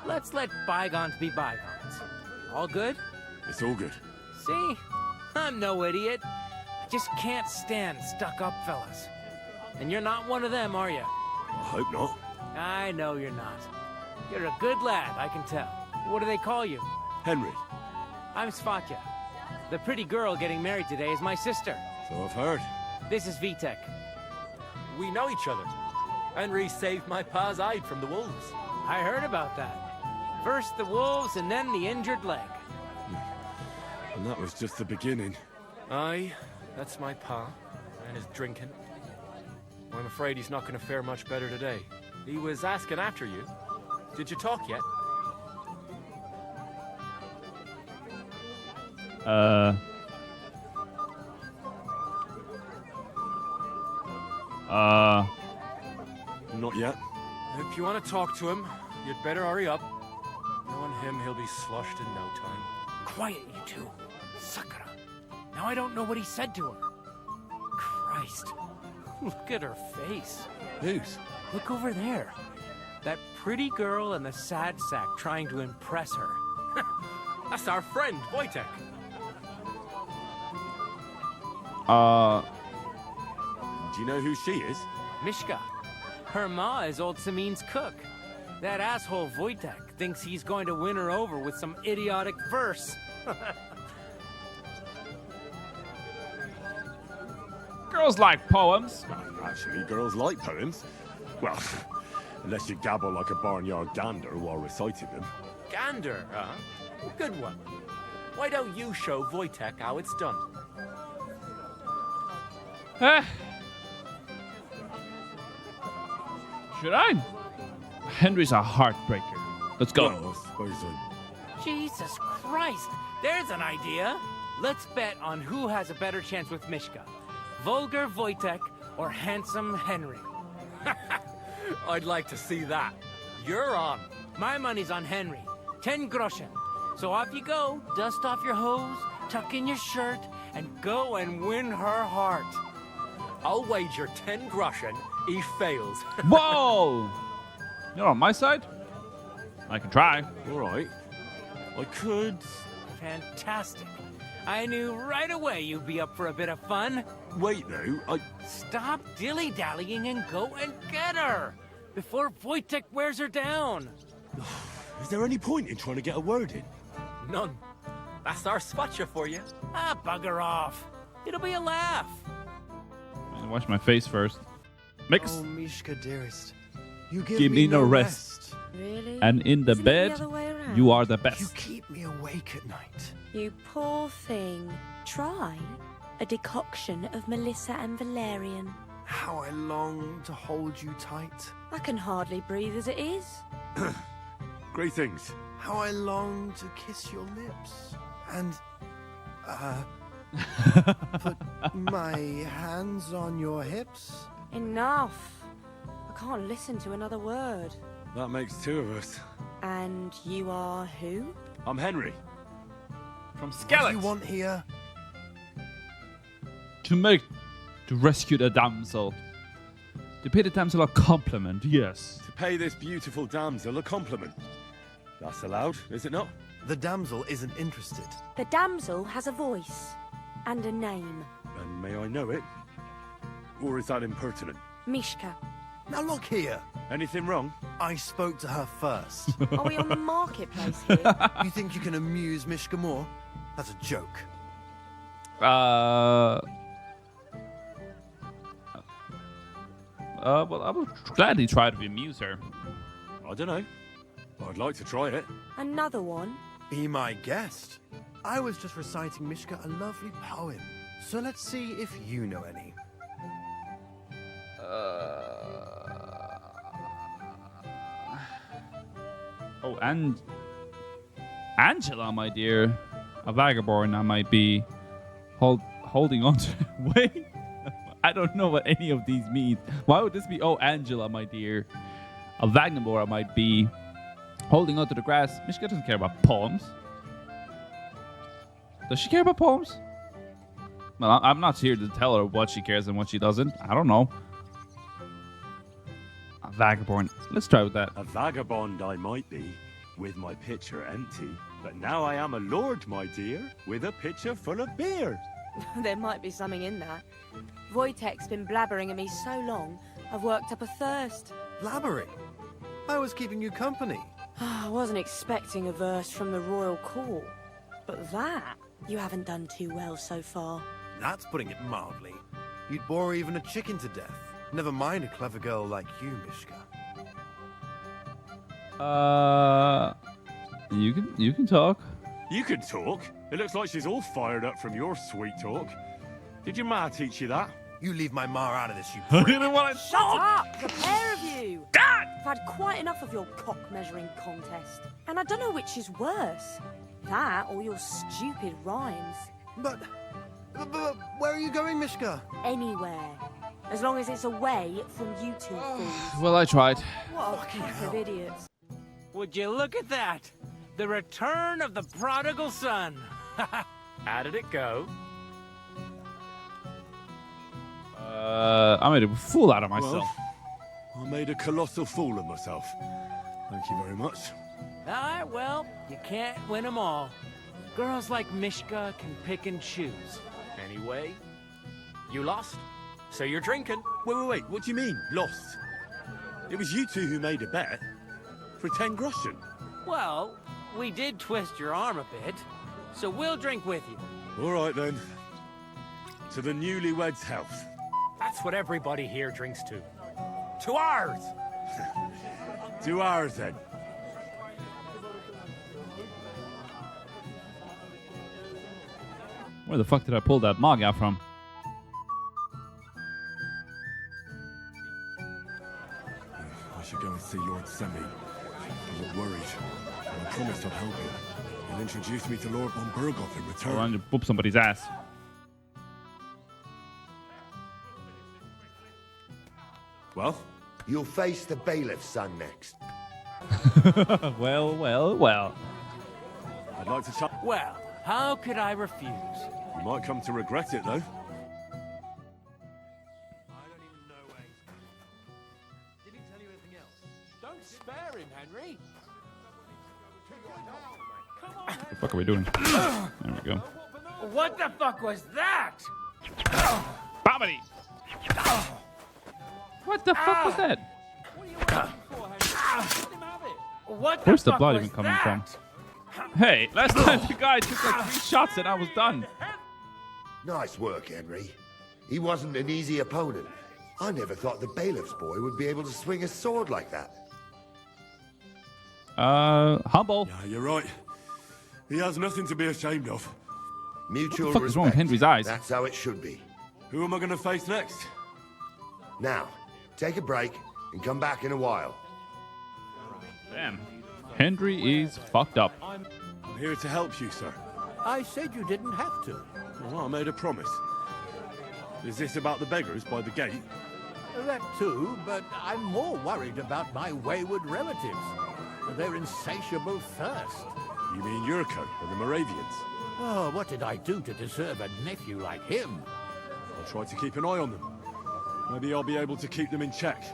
let's let bygones be bygones. All good? It's all good. See? I'm no idiot. I just can't stand stuck-up fellas. And you're not one of them, are you? I hope not. I know you're not. You're a good lad, I can tell. What do they call you? Henry. I'm Svatya. The pretty girl getting married today is my sister. So I've heard. This is Vitek. We know each other. Henry saved my pa's hide from the wolves. I heard about that. First the wolves and then the injured leg. And that was just the beginning. Aye, that's my pa. and his drinking. Well, I'm afraid he's not going to fare much better today. He was asking after you. Did you talk yet? Not yet. If you want to talk to him, you'd better hurry up. Knowing him, he'll be sloshed in no time. Quiet, you two. Sakura. Now I don't know what he said to her. Christ. Look at her face. Whose? Look over there. That pretty girl and the sad sack trying to impress her. That's our friend, Wojtek. Do you know who she is? Mishka. Her ma is old Samin's cook. That asshole Wojtek thinks he's going to win her over with some idiotic verse. Girls like poems. Actually, girls like poems. Well, unless you gabble like a barnyard gander while reciting them. Gander, huh? Good one. Why don't you show Wojtek how it's done? Should I? Henry's a heartbreaker. Let's go. Well, I suppose Jesus Christ. There's an idea. Let's bet on who has a better chance with Mishka. Vulgar Wojtek or handsome Henry. I'd like to see that. You're on. My money's on Henry. 10 groschen. So off you go. Dust off your hose, tuck in your shirt, and go and win her heart. I'll wager 10 groschen he fails. Whoa! You're on my side? I can try. all right. I could. Fantastic. I knew right away you'd be up for a bit of fun. Wait, though. Stop dilly-dallying and go and get her before Wojtek wears her down. Is there any point in trying to get a word in? None. That's our spotcha for you. Ah, bugger off. It'll be a laugh. Wash my face first. Mix. Oh, Mishka, dearest. You give me no rest. Really? And in the Isn't it bed, other way around? you are the best. You keep me awake at night. You poor thing. Try a decoction of Melissa and Valerian. How I long to hold you tight. I can hardly breathe as it is. Great things. How I long to kiss your lips. And, put my hands on your hips. Enough. I can't listen to another word. That makes two of us. And you are who? I'm Henry. From What do Skeleton. you want here? To rescue the damsel. To pay the damsel a compliment, yes. To pay this beautiful damsel a compliment. That's allowed, is it not? The damsel isn't interested. The damsel has a voice and a name. And may I know it? Or is that impertinent? Mishka. Now look here. Anything wrong? I spoke to her first. Are we on the marketplace here? You think you can amuse Mishka more? That's a joke. Well, I would gladly try to amuse her. I don't know. I'd like to try it. Another one? Be my guest. I was just reciting Mishka a lovely poem. So let's see if you know any. Oh, and Angela, my dear, a vagabond I might be holding on to. Wait, I don't know what any of these mean. Why would this be? Oh, Angela, my dear, a vagabond I might be holding on to the grass. Mishka doesn't care about poems. Does she care about poems? Well, I'm not here to tell her what she cares and what she doesn't. I don't know. A vagabond. Let's try with that. A vagabond I might be, with my pitcher empty. But now I am a lord, my dear, with a pitcher full of beer. There might be something in that. Wojtek's been blabbering at me so long, I've worked up a thirst. Blabbering? I was keeping you company. I wasn't expecting a verse from the royal court. But that, you haven't done too well so far. That's putting it mildly. You'd bore even a chicken to death. Never mind a clever girl like you, Mishka. You can talk. You can talk? It looks like she's all fired up from your sweet talk. Did your ma teach you that? You leave my ma out of this, you I prick. didn't want to Shut up, the pair of you! God! I've had quite enough of your cock-measuring contest. And I don't know which is worse. That or your stupid rhymes. But where are you going, Mishka? Anywhere. As long as it's away from you two fools. Well, I tried. What a pack of idiots. Would you look at that? The return of the prodigal son. How did it go? I made a fool out of myself. Well, I made a colossal fool of myself. Thank you very much. All right, well, you can't win them all. Girls like Mishka can pick and choose. Anyway, you lost, so you're drinking. Wait, what do you mean, lost? It was you two who made a bet. For 10 groschen. Well, we did twist your arm a bit, so we'll drink with you. All right, then. To the newlyweds' health. That's what everybody here drinks to. To ours! To ours, then. Where the fuck did I pull that mug out from? I should go and see Lord Semi. I got worried. And I promised I'd help him. He'll introduce me to Lord von Berghoff in return. I wanted to whoop somebody's ass. Well? You'll face the bailiff's son next. Well. I'd like to chat. Well, how could I refuse? You might come to regret it, though. Don't spare him, Henry. What the fuck are we doing? There we go. What the fuck was that? Bobbity! What the fuck was that? Where's the blood even coming from? Hey, last time the guy took like 3 shots and I was done. Nice work, Henry. He wasn't an easy opponent. I never thought the bailiff's boy would be able to swing a sword like that. Humble. Yeah, you're right. He has nothing to be ashamed of. Mutual What the fuck is wrong with Henry's eyes? That's how it should be. Who am I going to face next? Now, take a break and come back in a while. Damn. Henry is fucked up. I'm here to help you, sir. I said you didn't have to. Well, I made a promise. Is this about the beggars by the gate? That too, but I'm more worried about my wayward relatives. Their insatiable thirst. You mean Yurko and the Moravians? Oh, what did I do to deserve a nephew like him? I'll try to keep an eye on them. Maybe I'll be able to keep them in check.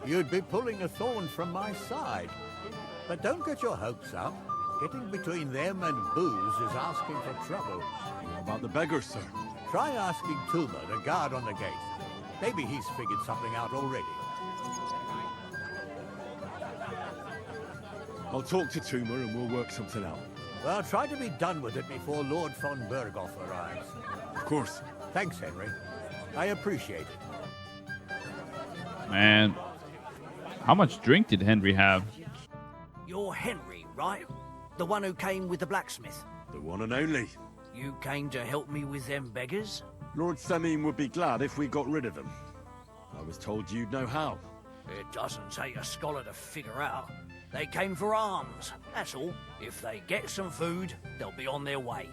You'd be pulling a thorn from my side. But don't get your hopes up. Getting between them and booze is asking for trouble. What about the beggars, sir? Try asking Tuma, the guard on the gate. Maybe he's figured something out already. I'll talk to Tuma and we'll work something out. Well, try to be done with it before Lord von Berghoff arrives. Of course. Thanks, Henry. I appreciate it. Man, how much drink did Henry have? You're Henry, right? The one who came with the blacksmith? The one and only. You came to help me with them beggars? Lord Semine would be glad if we got rid of them. I was told you'd know how. It doesn't take a scholar to figure out. They came for alms, that's all. If they get some food, they'll be on their way.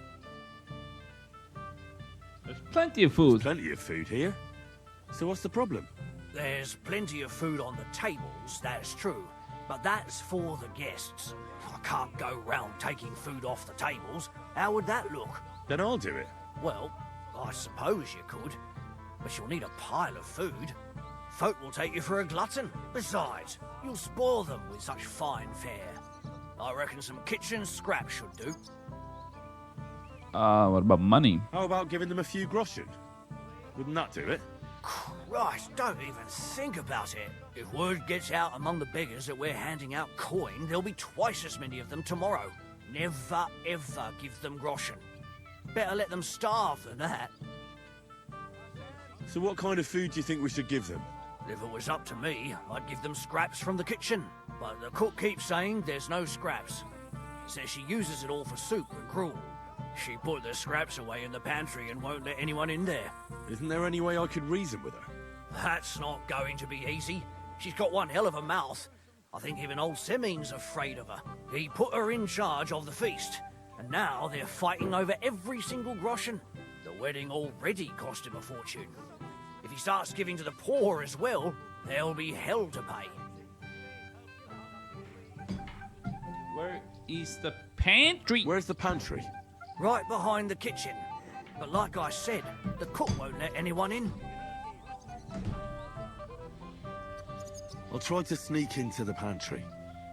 There's plenty of food. There's plenty of food here. So what's the problem? There's plenty of food on the tables, that's true. But that's for the guests. I can't go round taking food off the tables. How would that look? Then I'll do it. Well, I suppose you could. But you'll need a pile of food. Folk will take you for a glutton. Besides, you'll spoil them with such fine fare. I reckon some kitchen scraps should do. What about money? How about giving them a few groschen? Wouldn't that do it? Christ, don't even think about it. If word gets out among the beggars that we're handing out coin, there'll be twice as many of them tomorrow. Never, ever give them groschen. Better let them starve than that. So what kind of food do you think we should give them? If it was up to me, I'd give them scraps from the kitchen. But the cook keeps saying there's no scraps. Says she uses it all for soup and gruel. She put the scraps away in the pantry and won't let anyone in there. Isn't there any way I could reason with her? That's not going to be easy. She's got one hell of a mouth. I think even old Simeon's afraid of her. He put her in charge of the feast, and now they're fighting over every single groschen. The wedding already cost him a fortune. If he starts giving to the poor as well, there'll be hell to pay. Where is the pantry? Where's the pantry? Right behind the kitchen. But like I said, the cook won't let anyone in. I'll try to sneak into the pantry.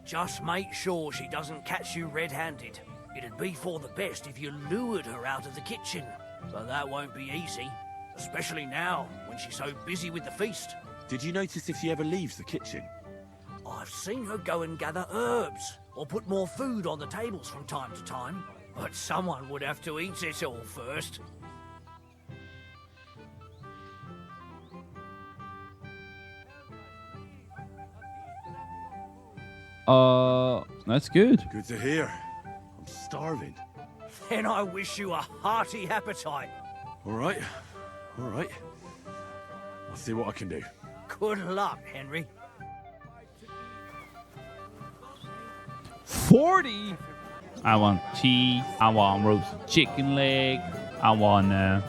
Just make sure she doesn't catch you red-handed. It'd be for the best if you lured her out of the kitchen. But that won't be easy. Especially now, when she's so busy with the feast. Did you notice if she ever leaves the kitchen? I've seen her go and gather herbs, or put more food on the tables from time to time. But someone would have to eat it all first. That's good. Good to hear. I'm starving. Then I wish you a hearty appetite. All right. All right. I'll see what I can do. Good luck, Henry. 40? I want cheese. I want roasted chicken leg. I want a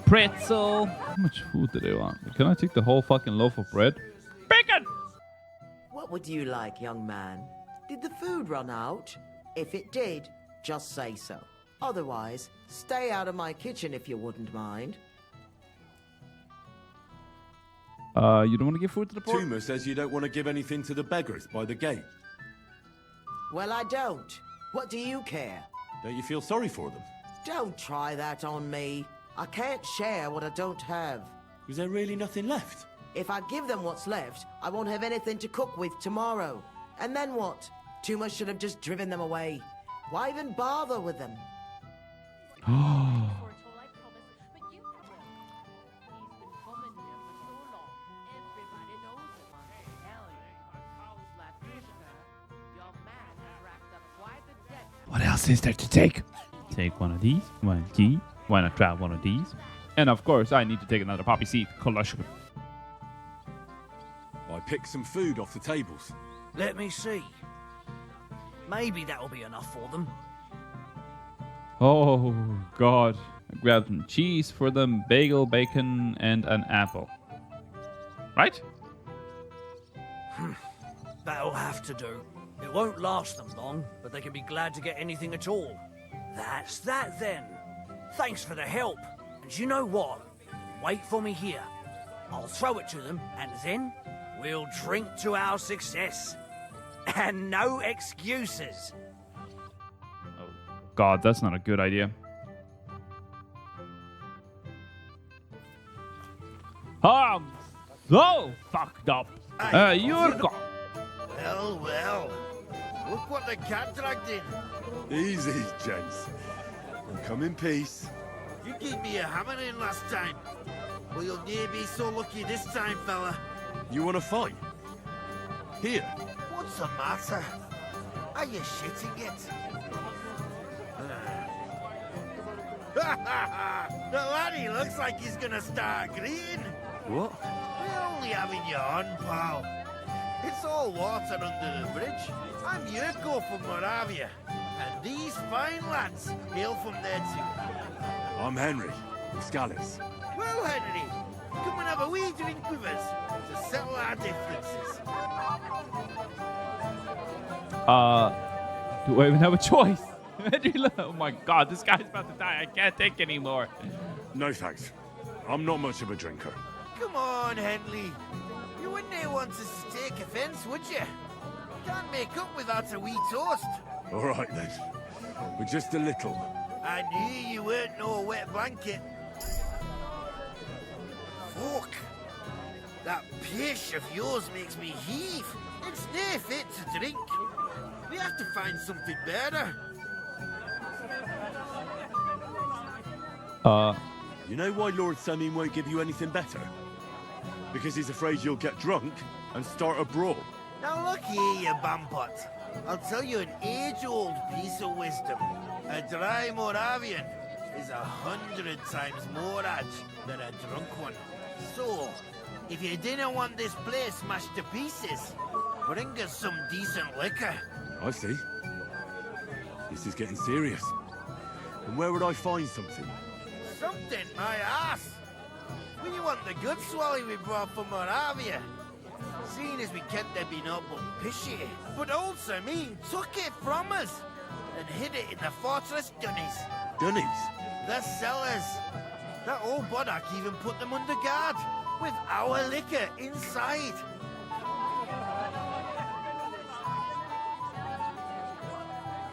pretzel. How much food do they want? Can I take the whole fucking loaf of bread? Bacon! What would you like, young man? Did the food run out? If it did, just say so. Otherwise, stay out of my kitchen if you wouldn't mind. You don't want to give food to the poor? Tuma says you don't want to give anything to the beggars by the gate. Well, I don't. What do you care? Don't you feel sorry for them? Don't try that on me. I can't share what I don't have. Was there really nothing left? If I give them what's left, I won't have anything to cook with tomorrow. And then what? Tuma should have just driven them away. Why even bother with them? What else is there to take? Take one of these, one of these. Why not try one of these? And of course, I need to take another poppy seed. Collusion. I picked some food off the tables. Let me see. Maybe that'll be enough for them. Oh, God. I grabbed some cheese for them, bagel, bacon, and an apple. Right? That'll have to do. It won't last them long, but they can be glad to get anything at all. That's that then. Thanks for the help. And you know what? Wait for me here. I'll throw it to them, and then we'll drink to our success. And no excuses. God, that's not a good idea. I'm so fucked up. You're gone. Well, well. Look what the cat dragged in. Easy, gents. And come in peace. You gave me a hammer in last time. Well, you'll near be so lucky this time, fella. You want to fight? Here. What's the matter? Are you shitting it? The laddie looks like he's gonna start agreeing. What? You're only having your on, pal. It's all water under the bridge. I'm Yurko from Moravia, and these fine lads hail from there too. I'm Henry, from Scallis. Well, Henry, come and have a wee drink with us to settle our differences. Do I even have a choice? Oh my God, this guy's about to die. I can't take anymore. No thanks. I'm not much of a drinker. Come on, Henley. You wouldn't want to take offence, would you? Can't make up without a wee toast. All right then, but just a little. I knew you weren't no wet blanket. Fuck. That pish of yours makes me heave. It's no fit to drink. We have to find something better. You know why Lord Samin won't give you anything better? Because he's afraid you'll get drunk and start a brawl. Now look here, you bumpot. I'll tell you an age-old piece of wisdom. A dry Moravian is 100 times more raj than a drunk one. So, if you didn't want this place smashed to pieces, bring us some decent liquor. I see. This is getting serious. And where would I find something? Something, my ass! We want the good swally we brought from Moravia. Seeing as we can't there be no but pishy, but also mean took it from us and hid it in the fortress dunnies. Dunnies? The cellars. That old Boddock even put them under guard, with our liquor inside.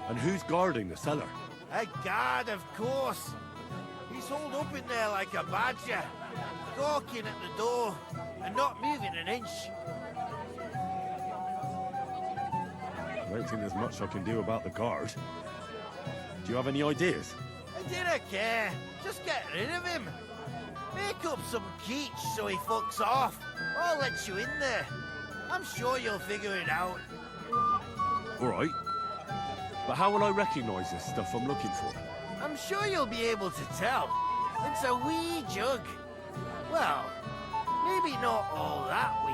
And who's guarding the cellar? A guard, of course. He's holed up in there like a badger, gawking at the door and not moving an inch. I don't think there's much I can do about the guard. Do you have any ideas? I didn't care. Just get rid of him. Make up some keech so he fucks off. I'll let you in there. I'm sure you'll figure it out. All right. But how will I recognize this stuff I'm looking for? I'm sure you'll be able to tell. It's a wee jug. Well, maybe not all that wee.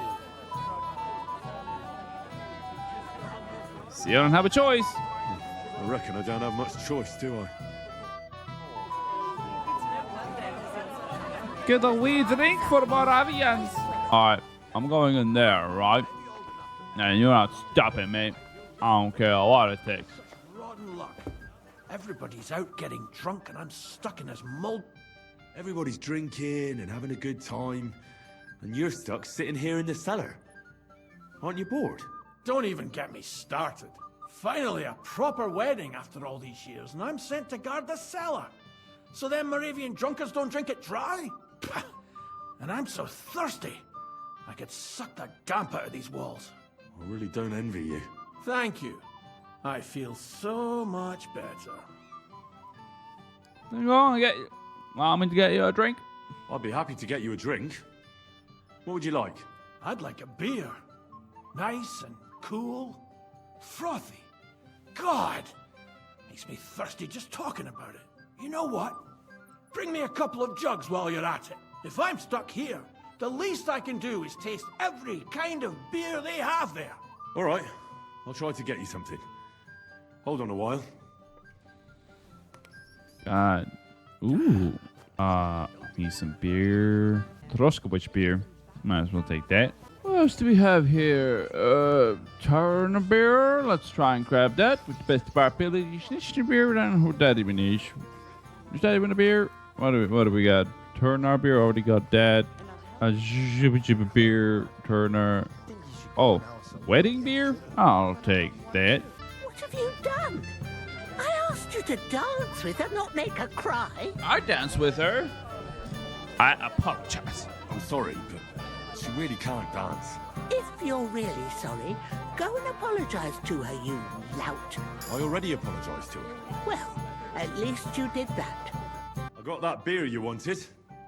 See, I don't have a choice. I reckon I don't have much choice, do I? Get a wee drink for Moravians. Alright, I'm going in there, right? And you're not stopping me. I don't care what it takes. Rotten luck. Everybody's out getting drunk and I'm stuck in this mold. Everybody's drinking and having a good time. And you're stuck sitting here in the cellar. Aren't you bored? Don't even get me started. Finally a proper wedding after all these years, and I'm sent to guard the cellar. So them Moravian drunkards don't drink it dry? Pah! And I'm so thirsty, I could suck the damp out of these walls. I really don't envy you. Thank you. I feel so much better. There you go. Want me to get you a drink? I'd be happy to get you a drink. What would you like? I'd like a beer. Nice and cool. Frothy. God! Makes me thirsty just talking about it. You know what? Bring me a couple of jugs while you're at it. If I'm stuck here, the least I can do is taste every kind of beer they have there. All right. I'll try to get you something. Hold on a while. God. Ooh. Need some beer. Troskowicz beer. Might as well take that. What else do we have here? Turner beer. Let's try and grab that with the best of our ability. Schnitzer beer. I don't know what that even is. Is that even a beer? What do we got? Turner beer. Already got that. Jibba jibba beer. Turner. Oh, wedding beer? I'll take that. What have you done? I asked you to dance with her, not make her cry. I danced with her. I apologize. I'm sorry, but she really can't dance. If you're really sorry, go and apologize to her, you lout. I already apologized to her. Well, at least you did that. I got that beer you wanted.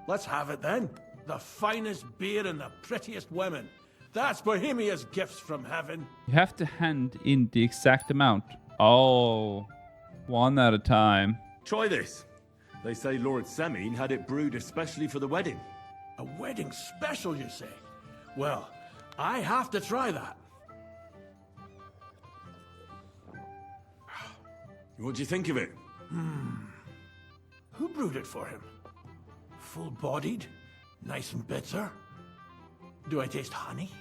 Let's have it then. The finest beer and the prettiest women. That's Bohemia's gifts from heaven. You have to hand in the exact amount. Oh, one at a time. Try this. They say Lord Semine had it brewed especially for the wedding. A wedding special, you say? Well, I have to try that. What do you think of it? Who brewed it for him? Full-bodied? Nice and bitter? Do I taste honey?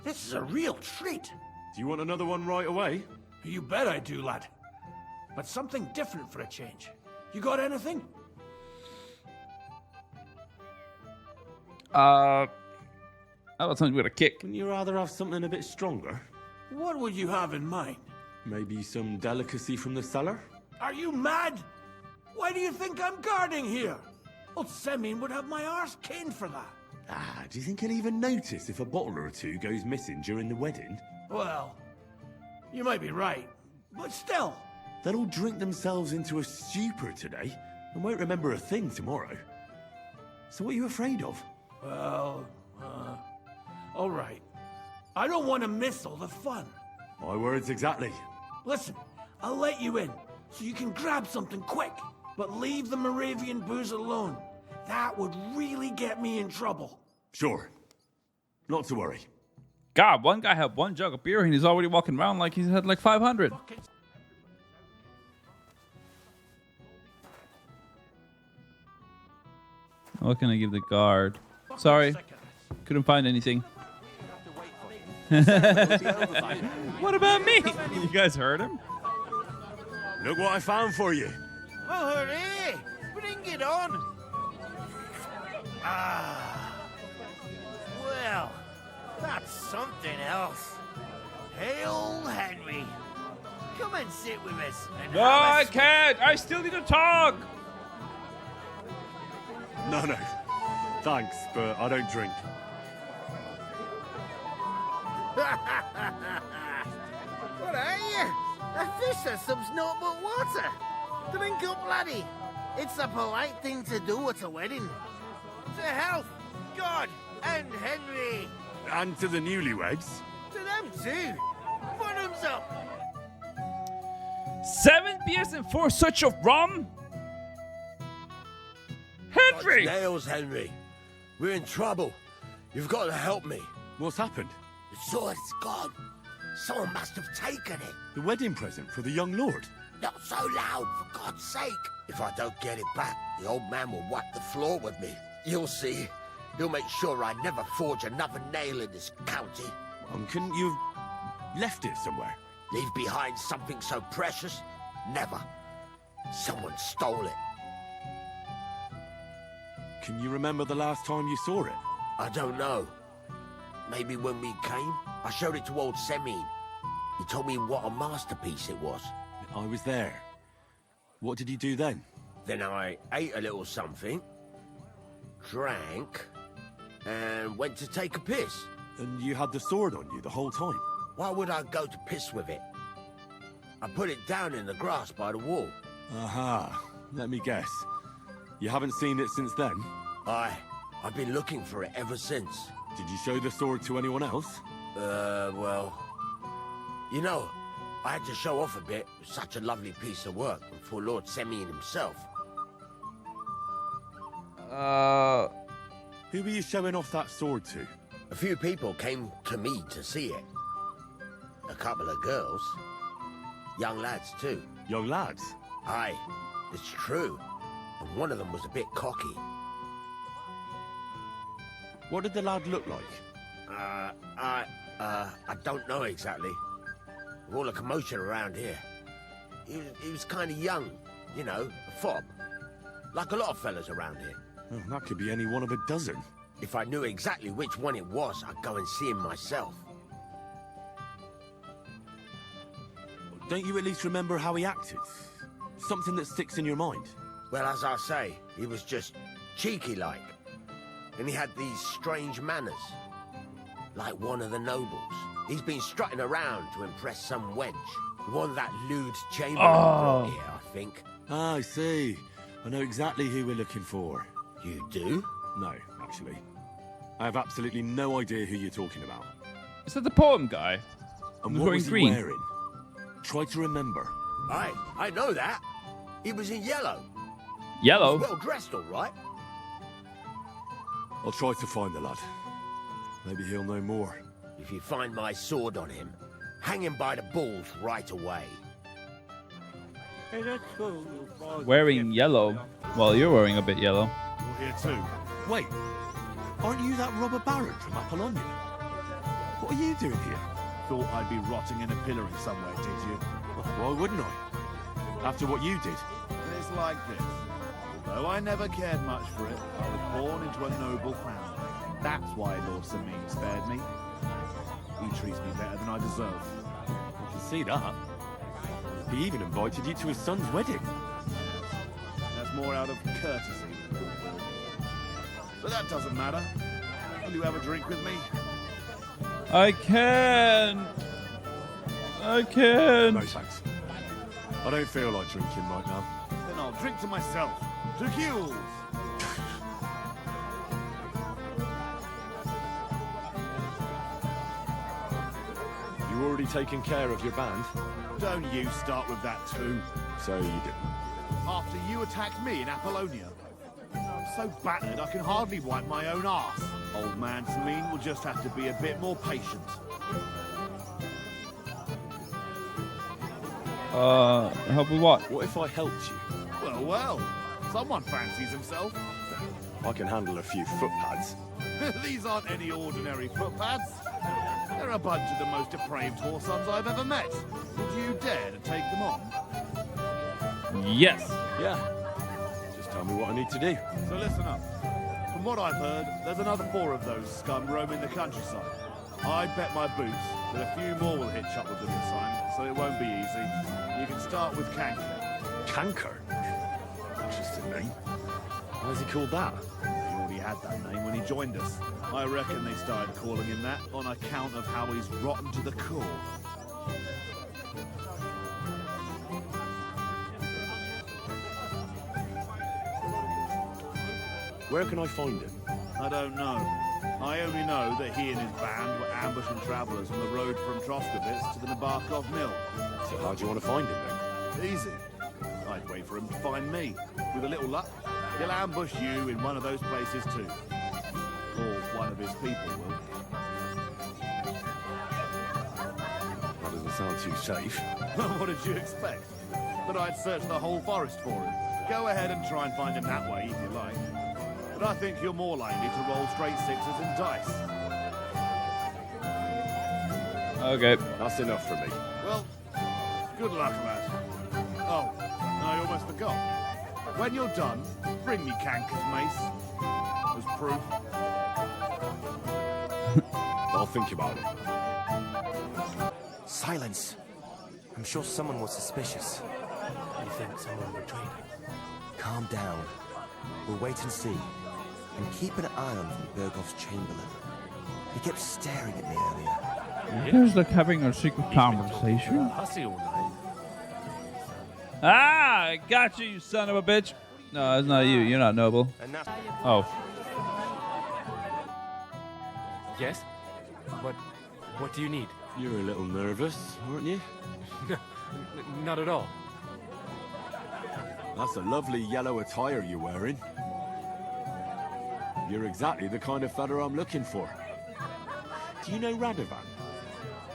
This is a real treat. Do you want another one right away? You bet I do, lad. But something different for a change. You got anything? How about something with a kick? Wouldn't you rather have something a bit stronger? What would you have in mind? Maybe some delicacy from the cellar? Are you mad? Why do you think I'm guarding here? Old Semine would have my arse caned for that. Do you think he'll even notice if a bottle or two goes missing during the wedding? Well, you might be right, but still. They'll all drink themselves into a stupor today and won't remember a thing tomorrow. So what are you afraid of? Well, all right. I don't want to miss all the fun. My words exactly. Listen, I'll let you in, so you can grab something quick. But leave the Moravian booze alone. That would really get me in trouble. Sure. Not to worry. God, one guy had 1 jug of beer and he's already walking around like he's had like 500. What can I give the guard? Sorry, couldn't find anything. What about me? You guys heard him? Look what I found for you. Oh, hooray! Bring it on! Ah. Well, that's something else. Hail Henry. Come and sit with us. And No, I can't. I still need to talk. No. Thanks, but I don't drink. What are you? A fish or some's not but water. Drink up, laddie. It's a polite thing to do at a wedding. To health, God, and Henry. And to the newlyweds. To them too. Bottoms up. 7 beers and 4 such of rum? Henry! Nails, Henry. We're in trouble. You've got to help me. What's happened? The sword's gone. Someone must have taken it. The wedding present for the young lord? Not so loud, for God's sake. If I don't get it back, the old man will wipe the floor with me. You'll see. He'll make sure I never forge another nail in this county. Couldn't you have left it somewhere? Leave behind something so precious? Never. Someone stole it. Can you remember the last time you saw it? I don't know. Maybe when we came, I showed it to old Semin. He told me what a masterpiece it was. I was there. What did you do then? Then I ate a little something, drank, and went to take a piss. And you had the sword on you the whole time? Why would I go to piss with it? I put it down in the grass by the wall. Aha. Let me guess. You haven't seen it since then? I've been looking for it ever since. Did you show the sword to anyone else? Well... You know, I had to show off a bit. It was such a lovely piece of work for Lord Semin himself. Who were you showing off that sword to? A few people came to me to see it. A couple of girls. Young lads, too. Young lads? Aye, it's true. And one of them was a bit cocky. What did the lad look like? I don't know exactly. With all the commotion around here. He was kind of young, you know, a fob. Like a lot of fellas around here. Oh, that could be any one of a dozen. If I knew exactly which one it was, I'd go and see him myself. Don't you at least remember how he acted? Something that sticks in your mind? Well, as I say, he was just cheeky-like. And he had these strange manners. Like one of the nobles. He's been strutting around to impress some wench. The one that lewd chamberlain brought here, I think. Ah, I see. I know exactly who we're looking for. You do? No, actually. I have absolutely no idea who you're talking about. Is that the poem guy? And what was he wearing? Try to remember. Aye, I know that. He was in yellow. Yellow? He was well dressed, all right. I'll try to find the lad. Maybe he'll know more. If you find my sword on him, hang him by the balls right away. Wearing yellow. Well, you're wearing a bit yellow. You're here too. Wait, aren't you that robber baron from Apollonia? What are you doing here? Thought I'd be rotting in a pillory somewhere, did you? Why wouldn't I? After what you did. It's like this. Although I never cared much for it, I was born into a noble family. That's why Lord Semin spared me. He treats me better than I deserve. I can see that. He even invited you to his son's wedding. That's more out of courtesy than goodwill. But that doesn't matter. Will you have a drink with me? I can't. I can't. No thanks. I don't feel like drinking right now. Then I'll drink to myself. To Hughes. You already taken care of your band? Don't you start with that too. So you didn't. After you attacked me in Apollonia. I'm so battered I can hardly wipe my own arse. Old man Sameen will just have to be a bit more patient. Help with what? What if I helped you? Well, someone fancies himself. I can handle a few footpads. These aren't any ordinary footpads. They're a bunch of the most depraved whoresons I've ever met. Would you dare to take them on? Yes. Yeah. Just tell me what I need to do. So listen up. From what I've heard, there's another 4 of those scum roaming the countryside. I bet my boots that a few more will hitch up with them in time, so it won't be easy. You can start with Canker. Canker? Interesting name. Why is he called that? He already had that name when he joined us. I reckon they started calling him that on account of how he's rotten to the core. Where can I find him? I don't know. I only know that he and his band were ambushing travellers on the road from Troskovitz to the Nabarkov Mill. So how do you want to find him then? Easy. I'd wait for him to find me. With a little luck, he'll ambush you in one of those places too. Or one of his people will. That doesn't sound too safe. What did you expect? That I'd search the whole forest for him? Go ahead and try and find him that way if you like. But I think you're more likely to roll straight 6s and dice. Okay. That's enough for me. Well, good luck, lad. Oh, I almost forgot. When you're done, bring me Canker's mace. As proof. I'll think about it. Silence. I'm sure someone was suspicious. You think someone betrayed him? Calm down. We'll wait and see. And keep an eye on Bergov's Chamberlain. He kept staring at me earlier. You guys like having a secret conversation? Ah, I got you, you son of a bitch. No, that's not you. You're not noble. Oh. Yes? What do you need? You were a little nervous, weren't you? Not at all. That's a lovely yellow attire you're wearing. You're exactly the kind of fella I'm looking for. Do you know Radovan?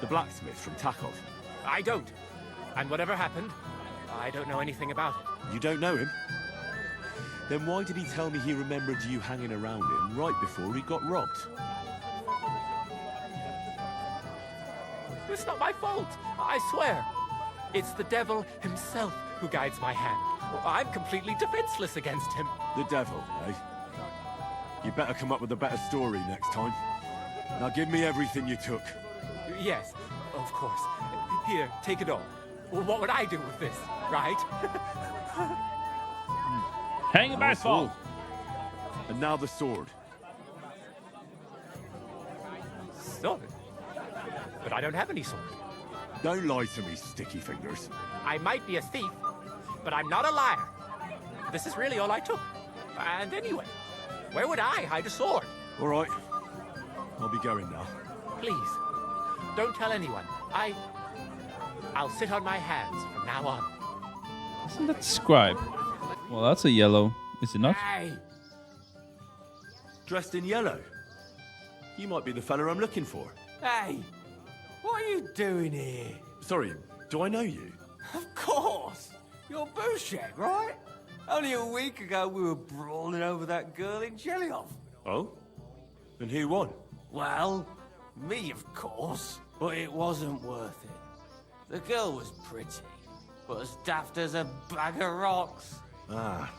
The blacksmith from Takov? I don't. And whatever happened, I don't know anything about it. You don't know him? Then why did he tell me he remembered you hanging around him right before he got robbed? It's not my fault, I swear. It's the devil himself who guides my hand. I'm completely defenseless against him. The devil, eh? You better come up with a better story next time. Now give me everything you took. Yes, of course. Here, take it all. What would I do with this, right? Hang a basketball. And now the sword. Sword? But I don't have any sword. Don't lie to me, sticky fingers. I might be a thief, but I'm not a liar. This is really all I took. And anyway, where would I hide a sword? All right. I'll be going now. Please, don't tell anyone. I'll sit on my hands from now on. Isn't that scribe? Well, that's a yellow. Is it not? Hey! Dressed in yellow? You might be the fella I'm looking for. Hey! What are you doing here? Sorry, do I know you? Of course! You're Bushek, right? Only a week ago we were brawling over that girl in Jelyov. Oh? And who won? Well, me, of course. But it wasn't worth it. The girl was pretty, but as daft as a bag of rocks. Ah,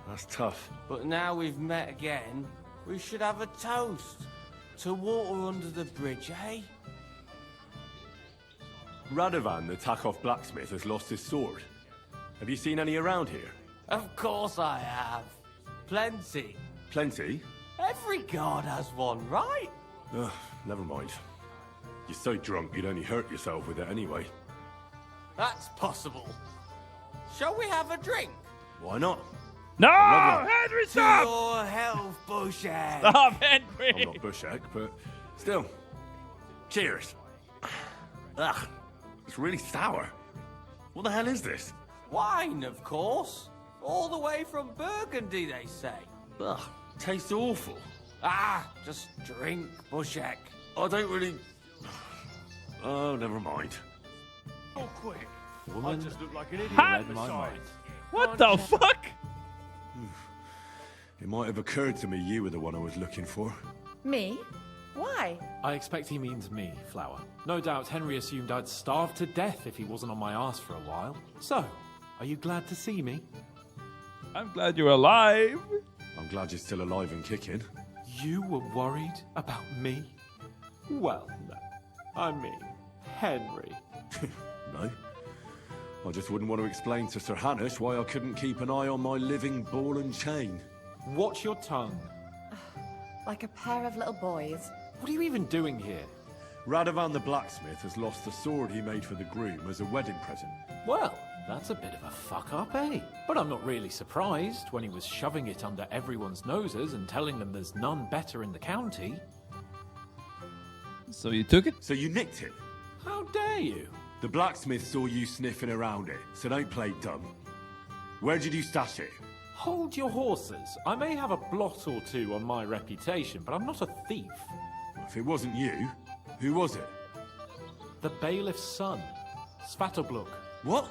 that's tough. But now we've met again, we should have a toast. To water under the bridge, eh? Radovan, the Takov blacksmith, has lost his sword. Have you seen any around here? Of course I have. Plenty. Plenty? Every guard has one, right? Ugh, never mind. You're so drunk you'd only hurt yourself with it anyway. That's possible. Shall we have a drink? Why not? No! Lovely. Henry, To stop! your health, Bushek. Stop, Henry! I'm not Bushek, but still. Cheers. Ugh, it's really sour. What the hell is this? Wine, of course. All the way from Burgundy, they say. Ugh, tastes awful. Ah, just drink, Bushek. I don't really... Oh, never mind. Oh, quick. Woman, I just look like an idiot. read my mind. What the fuck? It might have occurred to me you were the one I was looking for. Me? Why? I expect he means me, Flower. No doubt Henry assumed I'd starve to death if he wasn't on my ass for a while. So, are you glad to see me? I'm glad you're alive. I'm glad you're still alive and kicking. You were worried about me? Well, no. I mean, Henry. No. I just wouldn't want to explain to Sir Hanush why I couldn't keep an eye on my living ball and chain. Watch your tongue. Like a pair of little boys. What are you even doing here? Radovan the blacksmith has lost the sword he made for the groom as a wedding present. Well, that's a bit of a fuck-up, eh? But I'm not really surprised when he was shoving it under everyone's noses and telling them there's none better in the county. So you took it? So you nicked it? How dare you? The blacksmith saw you sniffing around it, so don't play dumb. Where did you stash it? Hold your horses. I may have a blot or two on my reputation, but I'm not a thief. If it wasn't you, who was it? The bailiff's son, Svatobluk. What?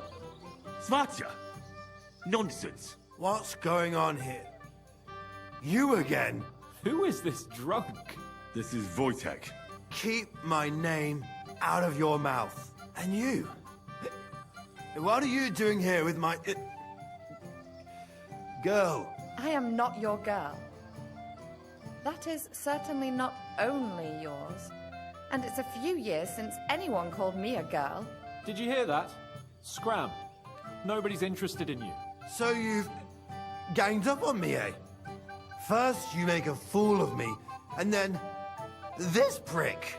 Svatya? Nonsense. What's going on here? You again? Who is this drunk? This is Wojtek. Keep my name out of your mouth. And you? What are you doing here with my... girl? I am not your girl. That is certainly not only yours. And it's a few years since anyone called me a girl. Did you hear that? Scram. Nobody's interested in you. So you've ganged up on me, eh? First you make a fool of me, and then this prick.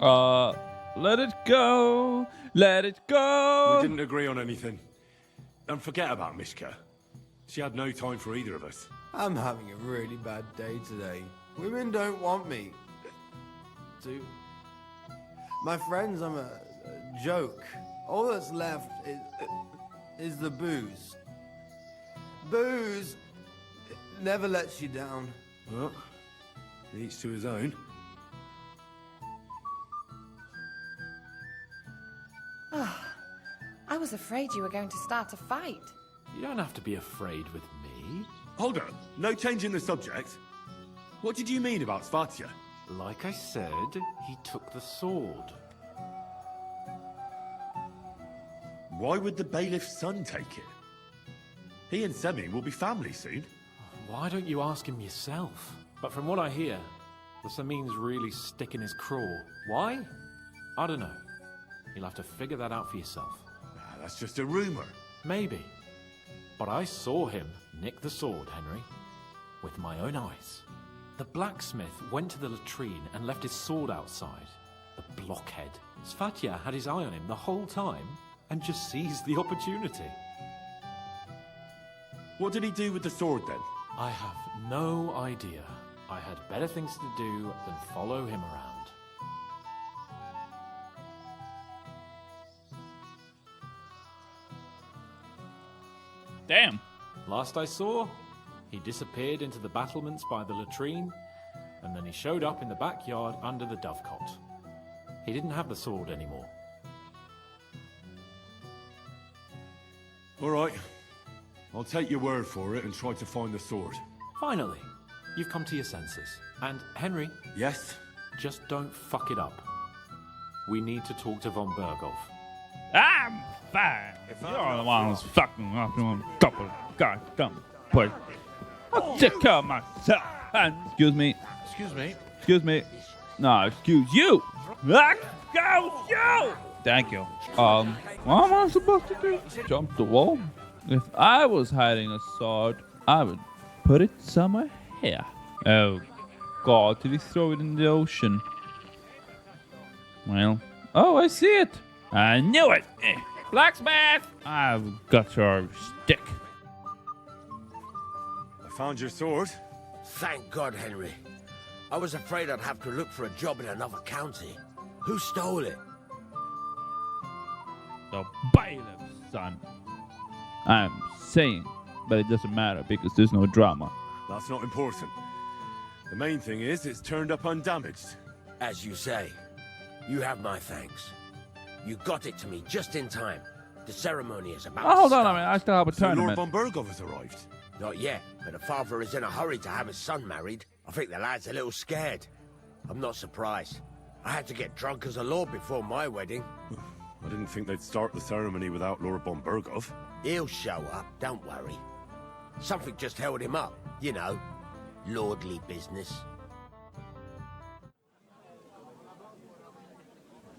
Let it go. Let it go. We didn't agree on anything. And forget about Mishka. She had no time for either of us. I'm having a really bad day today. Women don't want me. My friends, I'm a joke. All that's left is the booze. Booze never lets you down. Well, each to his own. I was afraid you were going to start a fight. You don't have to be afraid with me. Hold on. No change in the subject. What did you mean about Svatya? Like I said, he took the sword. Why would the bailiff's son take it? He and Semi will be family soon. Why don't you ask him yourself? But from what I hear, the Samin's really sticking his craw. Why? I don't know. You'll have to figure that out for yourself. That's just a rumor. Maybe. But I saw him nick the sword, Henry. With my own eyes. The blacksmith went to the latrine and left his sword outside. The blockhead. Svatya had his eye on him the whole time and just seized the opportunity. What did he do with the sword then? I have no idea. I had better things to do than follow him around. Damn. Last I saw, he disappeared into the battlements by the latrine, and then he showed up in the backyard under the dovecot. He didn't have the sword anymore. All right. I'll take your word for it and try to find the sword. Finally, you've come to your senses. And, Henry... Yes? Just don't fuck it up. We need to talk to von Berghoff. I'm fine. You're the one who's fucking up on couple of goddamn boys. I'll take care of myself. Excuse me. Excuse me. Excuse me. No, excuse you. Excuse you. Thank you. What am I supposed to do? Jump the wall? If I was hiding a sword, I would put it somewhere here. Oh, God, did he throw it in the ocean? Well, oh, I see it. I knew it. Blacksmith! I've got your stick. I found your sword. Thank God, Henry. I was afraid I'd have to look for a job in another county. Who stole it? The bailiff, son. I'm saying, but it doesn't matter because there's no drama. That's not important. The main thing is it's turned up undamaged. As you say, you have my thanks. You got it to me just in time. The ceremony is about Oh, hold to on start. I still have a So tournament. Lord von Bergov has arrived. Not yet, but the father is in a hurry to have his son married. I think the lad's a little scared. I'm not surprised. I had to get drunk as a lord before my wedding. I didn't think they'd start the ceremony without Lord von Bergov. He'll show up, don't worry. Something just held him up, you know. Lordly business.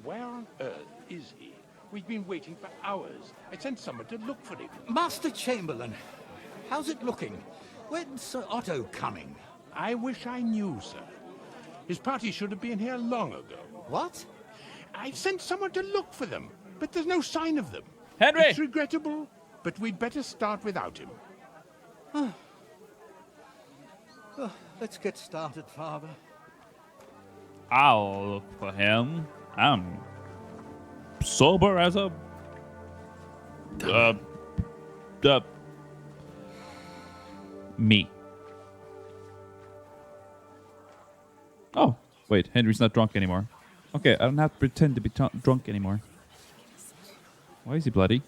Where on earth is he? We've been waiting for hours. I sent someone to look for him. Master Chamberlain, how's it looking? When's Sir Otto coming? I wish I knew, sir. His party should have been here long ago. What? I sent someone to look for them, but there's no sign of them. Henry! It's regrettable, but we'd better start without him. Let's get started, Father. I'll look for him. I'm sober as a... me. Oh, wait, Henry's not drunk anymore. Okay, I don't have to pretend to be drunk anymore. Why is he bloody?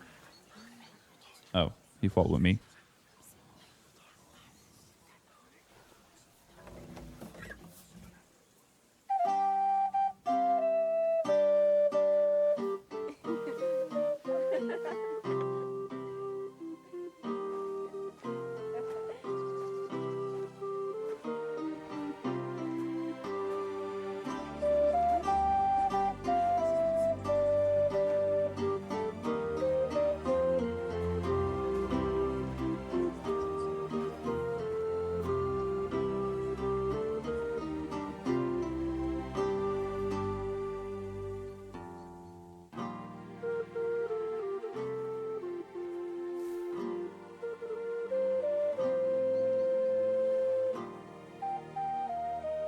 Oh, he fought with me.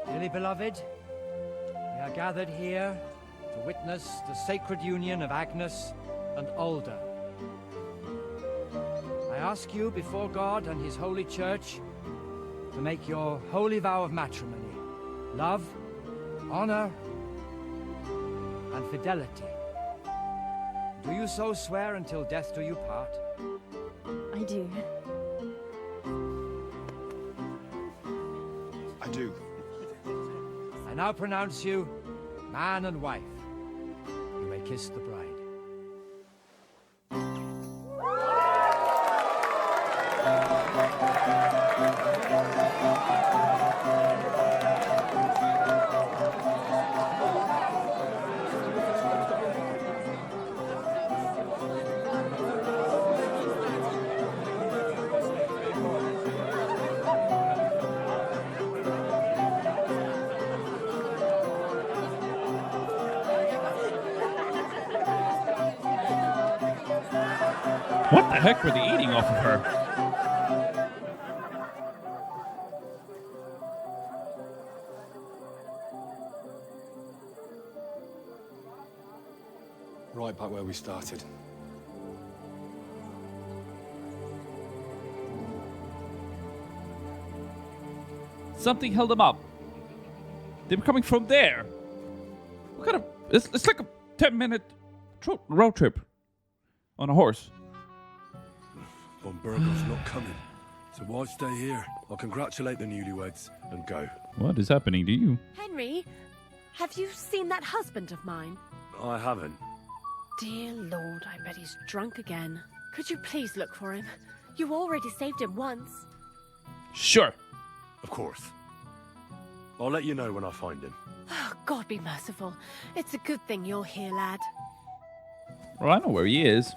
Dearly beloved, we are gathered here to witness the sacred union of Agnes and Alda. I ask you before God and His holy church to make your holy vow of matrimony, love, honor, and fidelity. Do you so swear until death do you part? I do. I do. I now pronounce you man and wife. You may kiss the bride. What the heck were they eating off of her? Right back where we started. Something held them up. They were coming from there. What kind of... It's like a 10-minute road trip on a horse. Von Bergov's not coming, so why stay here? I'll congratulate the newlyweds and go. What is happening to you? Henry, have you seen that husband of mine? I haven't. Dear Lord, I bet he's drunk again. Could you please look for him? You already saved him once. Sure. Of course. I'll let you know when I find him. Oh, God be merciful. It's a good thing you're here, lad. Well, I know where he is.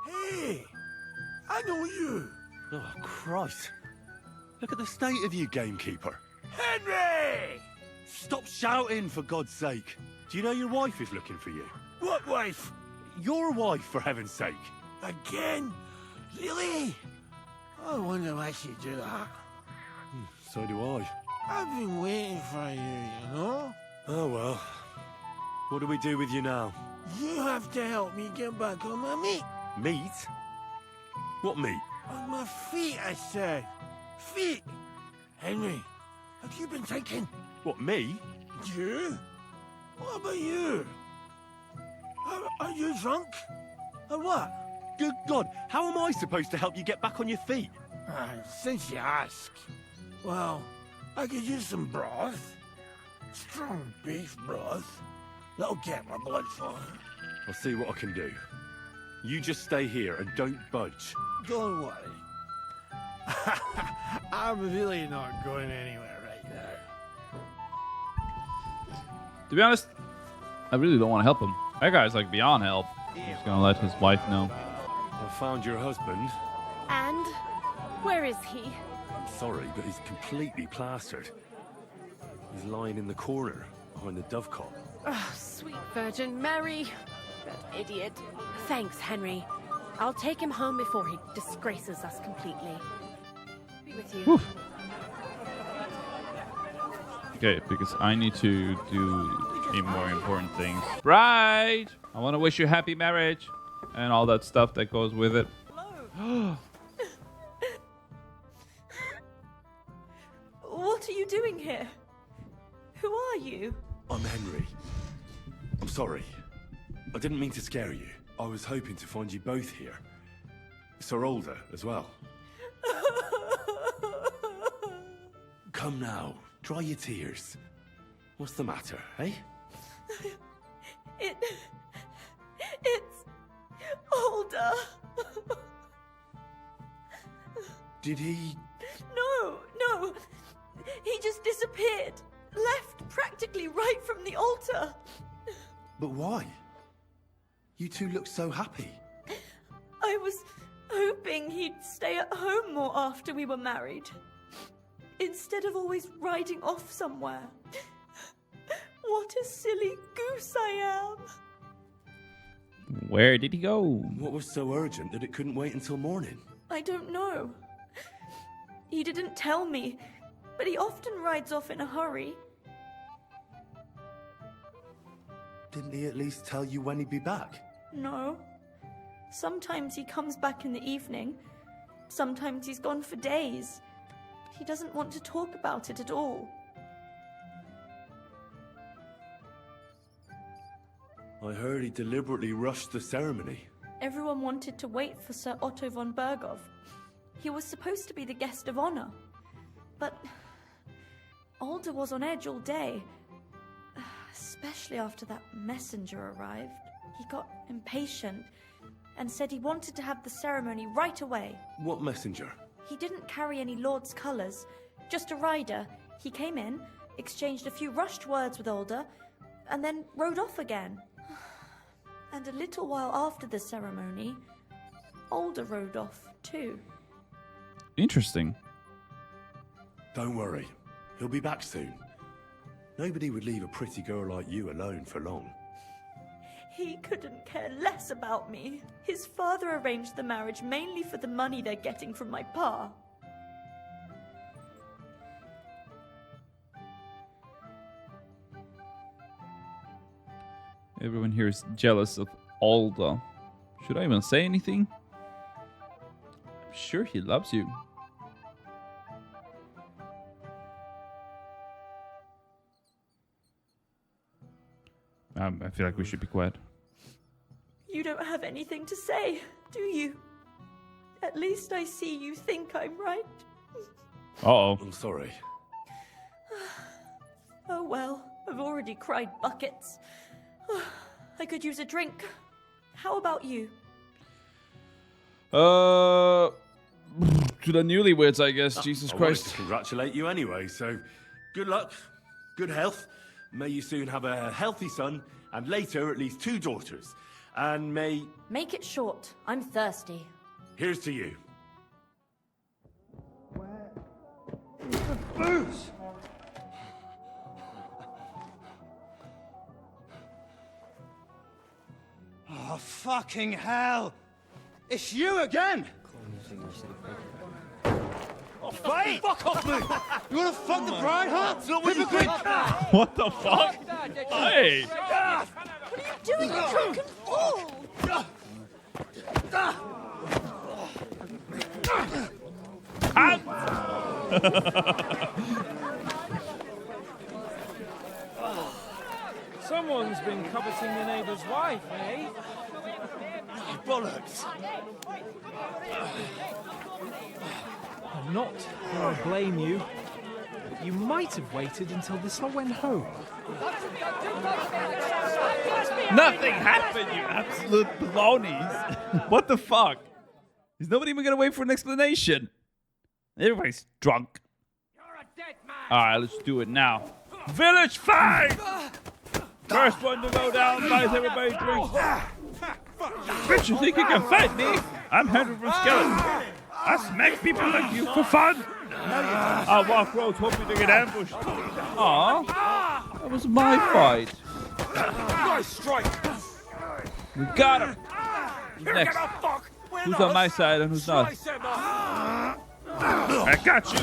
Hey! I know you! Oh, Christ. Look at the state of you, gamekeeper. Henry! Stop shouting, for God's sake. Do you know your wife is looking for you? What wife? Your wife, for heaven's sake. Again? Really? I wonder why she'd do that. So do I. I've been waiting for you, you know? Oh well. What do we do with you now? You have to help me get back on my meat. Meat? What meat? On my feet, I said. Feet! Henry, have you been thinking? What, me? You? What about you? Are you drunk? Or what? Good God, how am I supposed to help you get back on your feet? Since you ask. Well, I could use some broth. Strong beef broth. That'll get my blood flowing. I'll see what I can do. You just stay here and don't budge. Don't worry. I'm really not going anywhere right now. To be honest, I really don't want to help him. That guy's like beyond help. He's gonna let his wife know. I found your husband. And where is he? I'm sorry, but he's completely plastered. He's lying in the corner behind the dovecot. Oh, sweet Virgin Mary. That idiot. Thanks, Henry. I'll take him home before he disgraces us completely. Be with you. Whew. Okay, because I need to do a more important things. Right! I want to wish you happy marriage and all that stuff that goes with it. Hello. What are you doing here? Who are you? I'm Henry. I'm sorry. I didn't mean to scare you. I was hoping to find you both here. Sir Alder as well. Come now, dry your tears. What's the matter, eh? It's Alder. Did he... No. He just disappeared. Left practically right from the altar. But why? You two look so happy. I was hoping he'd stay at home more after we were married. Instead of always riding off somewhere. What a silly goose I am. Where did he go? What was so urgent that it couldn't wait until morning? I don't know. He didn't tell me, but he often rides off in a hurry. Didn't he at least tell you when he'd be back? No. Sometimes he comes back in the evening. Sometimes he's gone for days. He doesn't want to talk about it at all. I heard he deliberately rushed the ceremony. Everyone wanted to wait for Sir Otto von Berghoff. He was supposed to be the guest of honor. But Alder was on edge all day. Especially after that messenger arrived. He got impatient and said he wanted to have the ceremony right away. What messenger? He didn't carry any lord's colours, just a rider. He came in, exchanged a few rushed words with Alder, and then rode off again. And a little while after the ceremony, Alder rode off too. Interesting. Don't worry. He'll be back soon. Nobody would leave a pretty girl like you alone for long. He couldn't care less about me. His father arranged the marriage mainly for the money they're getting from my pa. Everyone here is jealous of Alda. Should I even say anything? I'm sure he loves you. I feel like we should be quiet. You don't have anything to say, do you? At least I see you think I'm right. Uh-oh. I'm sorry. Oh well, I've already cried buckets. I could use a drink. How about you? To the newlyweds, I guess. Jesus I Christ. wanted to congratulate you anyway, so good luck, good health. May you soon have a healthy son, and later at least 2 daughters. And may... Make it short. I'm thirsty. Here's to you. The booze! Oh, fucking hell! It's you again! Oh, fight? Fuck off, mate! You wanna fuck the bride, huh? It's not what you think. What the fuck? Hey! What are you doing, you drunken fool? Someone's been coveting the neighbour's wife, eh? Bollocks. I'm not going to blame you. But you might have waited until this all went home. Nothing happened, you absolute balonies. What the fuck? Is nobody even gonna wait for an explanation? Everybody's drunk. Alright, let's do it now. Village fight! First one to go down buys everybody drinks. Bitch, you think you can fight me? I'm Henry from Skeleton. I smack people like you for fun. I walk roads hoping to get ambushed. Aw, that was my fight. Nice strike. We got him. Who's next? Who's on my side and who's not? I got you.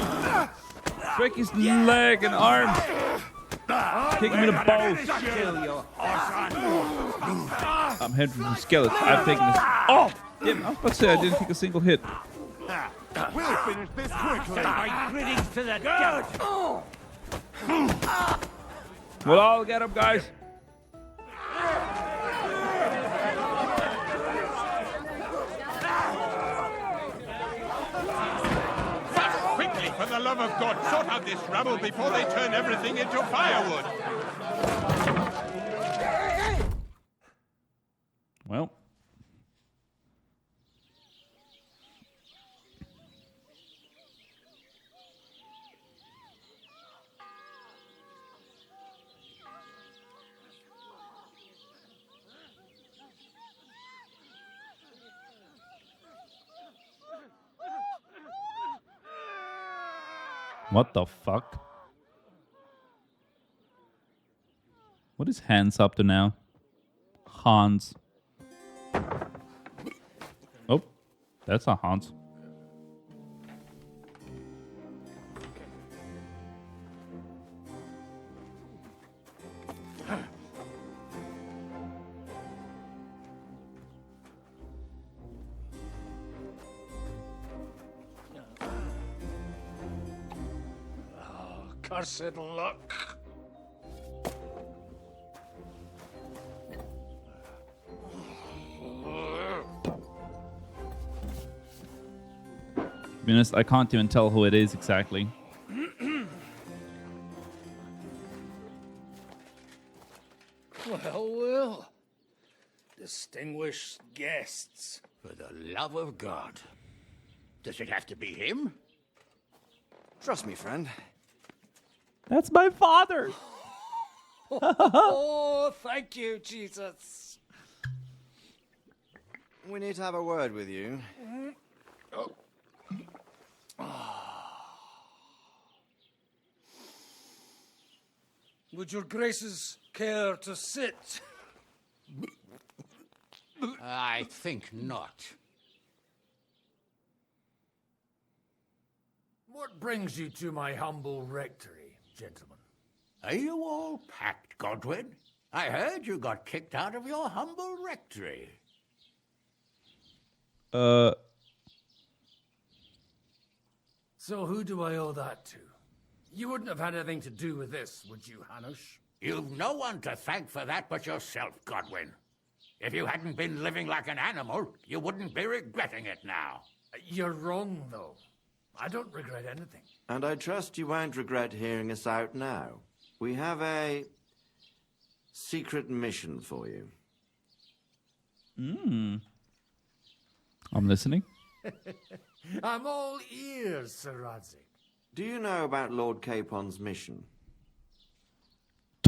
Break his leg and arm. Kick him in the balls. I'm Henry from Skeleton. I'm taking this. Oh! Damn, I was about to say I didn't take a single hit. We'll finish this quickly. Greetings to the dead. We'll all get him, guys. Quickly, for the love of God, sort out this rabble before they turn everything into firewood. Well. What the fuck? What is Hans up to now? Hans. Oh, that's not Hans. Cursed luck. To be honest, I can't even tell who it is exactly. Well. Distinguished guests. For the love of God. Does it have to be him? Trust me, friend. That's my father. Oh, thank you, Jesus. We need to have a word with you. Oh. Would your graces care to sit? I think not. What brings you to my humble rectory, gentlemen? Are you all packed, Godwin? I heard you got kicked out of your humble rectory. So who do I owe that to? You wouldn't have had anything to do with this, would you, Hanush? You've no one to thank for that but yourself, Godwin. If you hadn't been living like an animal, you wouldn't be regretting it now. You're wrong, though. I don't regret anything. And I trust you won't regret hearing us out now. We have a secret mission for you. I'm listening. I'm all ears, Sir Radzik. Do you know about Lord Capon's mission?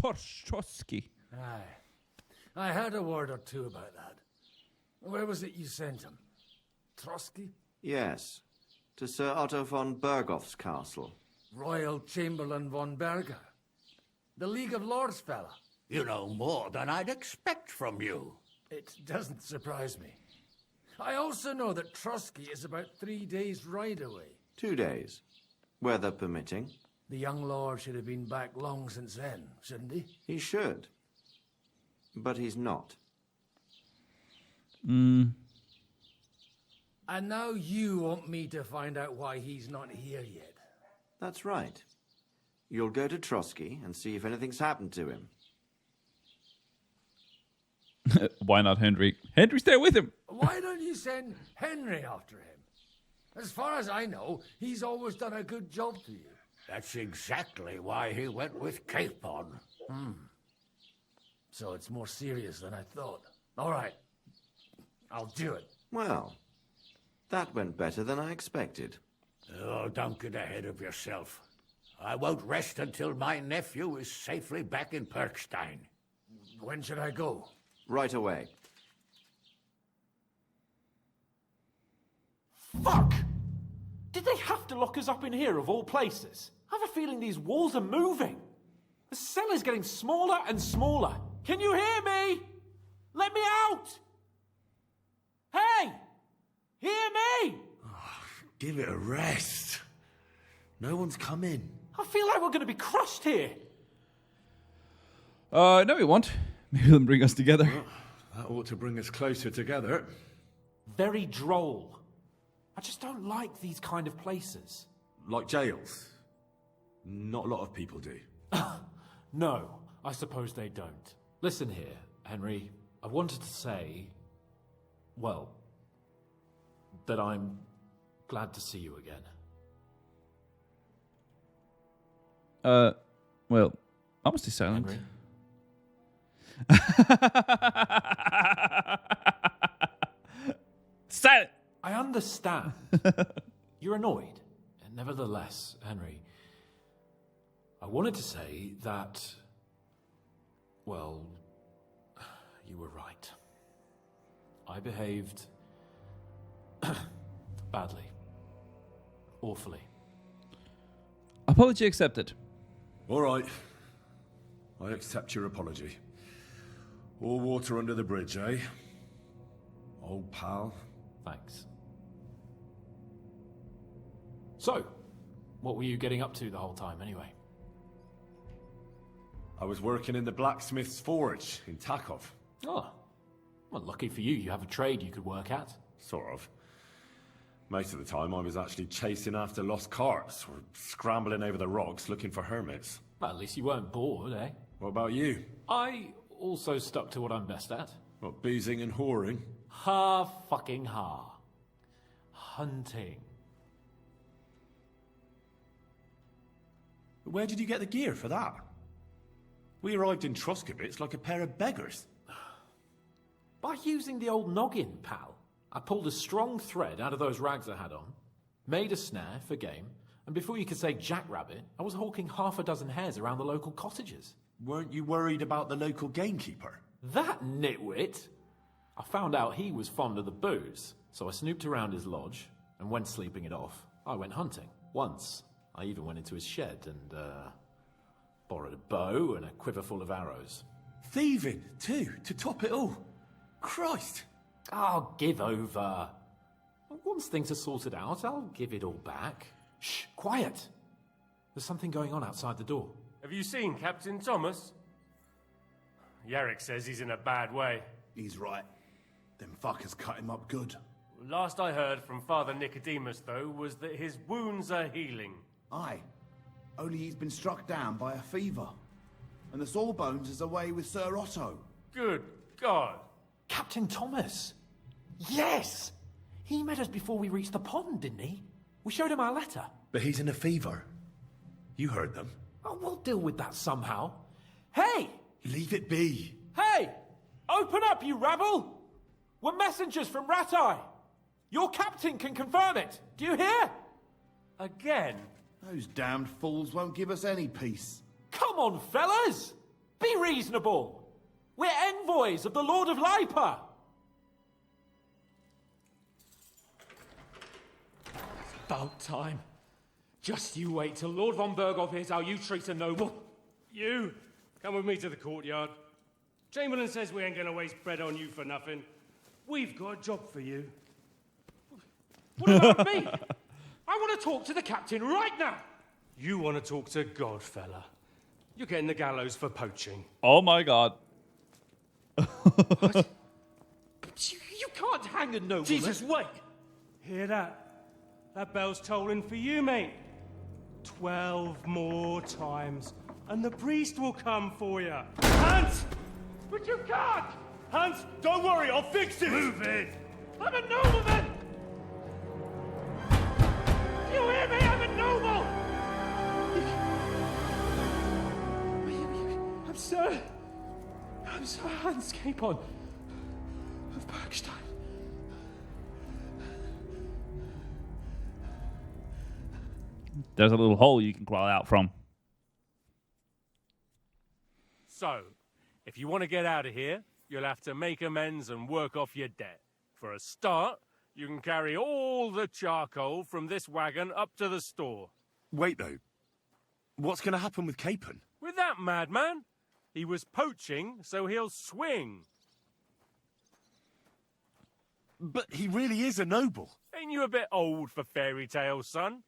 Torchowski. Aye. I heard a word or two about that. Where was it you sent him? Trotsky? Yes, to Sir Otto von Bergoff's castle. Royal Chamberlain von Berger. The League of Lords fella. You know more than I'd expect from you. It doesn't surprise me. I also know that Trotsky is about 3 days' ride away. 2 days. Weather permitting. The young lord should have been back long since then, shouldn't he? He should. But he's not. Hmm. And now you want me to find out why he's not here yet. That's right. You'll go to Trotsky and see if anything's happened to him. Why not Henry? Henry's there with him. Why don't you send Henry after him? As far as I know, he's always done a good job for you. That's exactly why he went with Capon. So it's more serious than I thought. All right. I'll do it. Well, that went better than I expected. Oh, don't get ahead of yourself. I won't rest until my nephew is safely back in Perkstein. When should I go? Right away. Fuck! Did they have to lock us up in here, of all places? I have a feeling these walls are moving. The cell is getting smaller and smaller. Can you hear me? Let me out! Hey! Hear me! Give it a rest. No one's come in. I feel like we're going to be crushed here. No, we won't. Maybe they'll bring us together. Well, that ought to bring us closer together. Very droll. I just don't like these kind of places. Like jails. Not a lot of people do. No, I suppose they don't. Listen here, Henry. I wanted to say, well, that I'm glad to see you again. Well, I must be silent. Henry? Silent! I understand. You're annoyed. And nevertheless, Henry, I wanted to say that, well, you were right. I behaved badly. Awfully. Apology accepted. All right. I accept your apology. All water under the bridge, eh? Old pal. Thanks. So, what were you getting up to the whole time, anyway? I was working in the blacksmith's forge in Takov. Oh. Well, lucky for you, you have a trade you could work at. Sort of. Most of the time I was actually chasing after lost carts or scrambling over the rocks looking for hermits. Well, at least you weren't bored, eh? What about you? I also stuck to what I'm best at. What, boozing and whoring? Fucking hunting. Where did you get the gear for that? We arrived in Troskowitz like a pair of beggars. By using the old noggin, pal. I pulled a strong thread out of those rags I had on, made a snare for game, and before you could say jackrabbit, I was hawking half a dozen hares around the local cottages. Weren't you worried about the local gamekeeper? That nitwit! I found out he was fond of the booze, so I snooped around his lodge, and when sleeping it off, I went hunting. Once, I even went into his shed and, borrowed a bow and a quiver full of arrows. Thieving, too, to top it all. Christ! Oh, give over. Once things are sorted out, I'll give it all back. Shh, quiet! There's something going on outside the door. Have you seen Captain Thomas? Yarrick says he's in a bad way. He's right. Them fuckers cut him up good. Last I heard from Father Nicodemus, though, was that his wounds are healing. Aye. Only he's been struck down by a fever. And the Sawbones is away with Sir Otto. Good God. Captain Thomas! Yes! He met us before we reached the pond, didn't he? We showed him our letter. But he's in a fever. You heard them. Oh, we'll deal with that somehow. Hey! Leave it be. Hey! Open up, you rabble! We're messengers from Ratai. Your captain can confirm it. Do you hear? Again? Those damned fools won't give us any peace. Come on, fellas! Be reasonable. We're envoys of the Lord of Lipa. About time. Just you wait till Lord von Berghoff hears how you treat a noble. You, come with me to the courtyard. Chamberlain says we ain't gonna waste bread on you for nothing. We've got a job for you. What about me? I want to talk to the captain right now. You want to talk to God, fella. You're getting the gallows for poaching. Oh my god. You can't hang a nobleman. Jesus, wait! Hear that? That bell's tolling for you, mate. 12 more times, and the priest will come for you. Hans! But you can't! Hans, don't worry, I'll fix it! Move it! I'm a nobleman! Do you hear me? I'm a noble! I'm Sir Hans Capon of Bergstein. There's a little hole you can crawl out from. So, if you want to get out of here, you'll have to make amends and work off your debt. For a start, you can carry all the charcoal from this wagon up to the store. Wait, though. What's going to happen with Capon? With that madman? He was poaching, so he'll swing. But he really is a noble. Ain't you a bit old for fairy tales, son?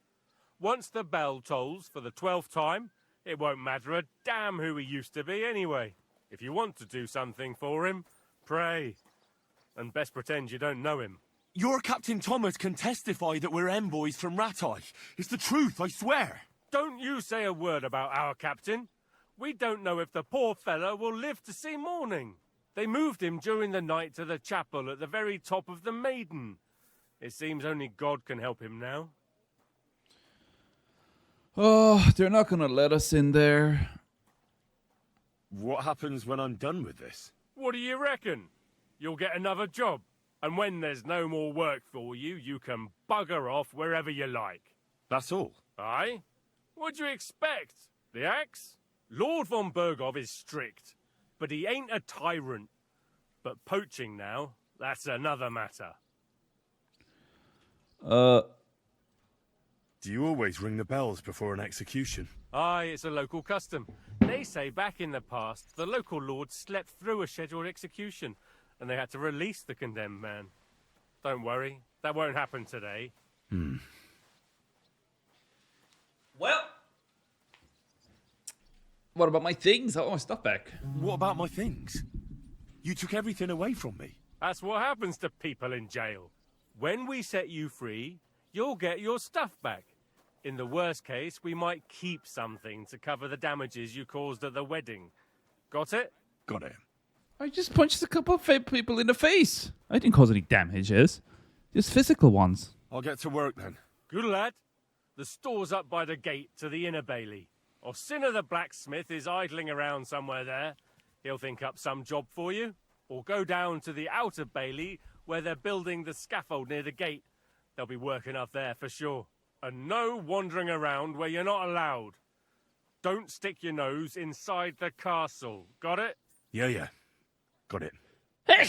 Once the bell tolls for the 12th time, it won't matter a damn who he used to be anyway. If you want to do something for him, pray. And best pretend you don't know him. Your Captain Thomas can testify that we're envoys from Ratai. It's the truth, I swear. Don't you say a word about our captain. We don't know if the poor fellow will live to see morning. They moved him during the night to the chapel at the very top of the Maiden. It seems only God can help him now. Oh, they're not going to let us in there. What happens when I'm done with this? What do you reckon? You'll get another job. And when there's no more work for you, you can bugger off wherever you like. That's all? Aye? What do you expect? The axe? Lord von Bergov is strict, but he ain't a tyrant. But poaching now, that's another matter. Do you always ring the bells before an execution? Aye, it's a local custom. They say back in the past, the local lord slept through a scheduled execution, and they had to release the condemned man. Don't worry, that won't happen today. Well, what about my things? I want my stuff back. What about my things? You took everything away from me. That's what happens to people in jail. When we set you free, you'll get your stuff back. In the worst case, we might keep something to cover the damages you caused at the wedding. Got it? Got it. I just punched a couple of people in the face. I didn't cause any damages. Just physical ones. I'll get to work then. Good lad. The store's up by the gate to the inner bailey. Orsina the blacksmith is idling around somewhere there. He'll think up some job for you. Or go down to the outer bailey where they're building the scaffold near the gate. They'll be working up there for sure. And no wandering around where you're not allowed. Don't stick your nose inside the castle. Got it? Yeah. Got it. Hey!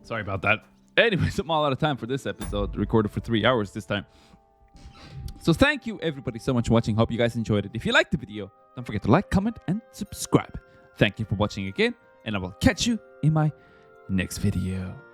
Sorry about that. Anyways, I'm all out of time for this episode. Recorded for 3 hours this time. So thank you everybody so much for watching. Hope you guys enjoyed it. If you liked the video, don't forget to like, comment, and subscribe. Thank you for watching again, and I will catch you in my next video.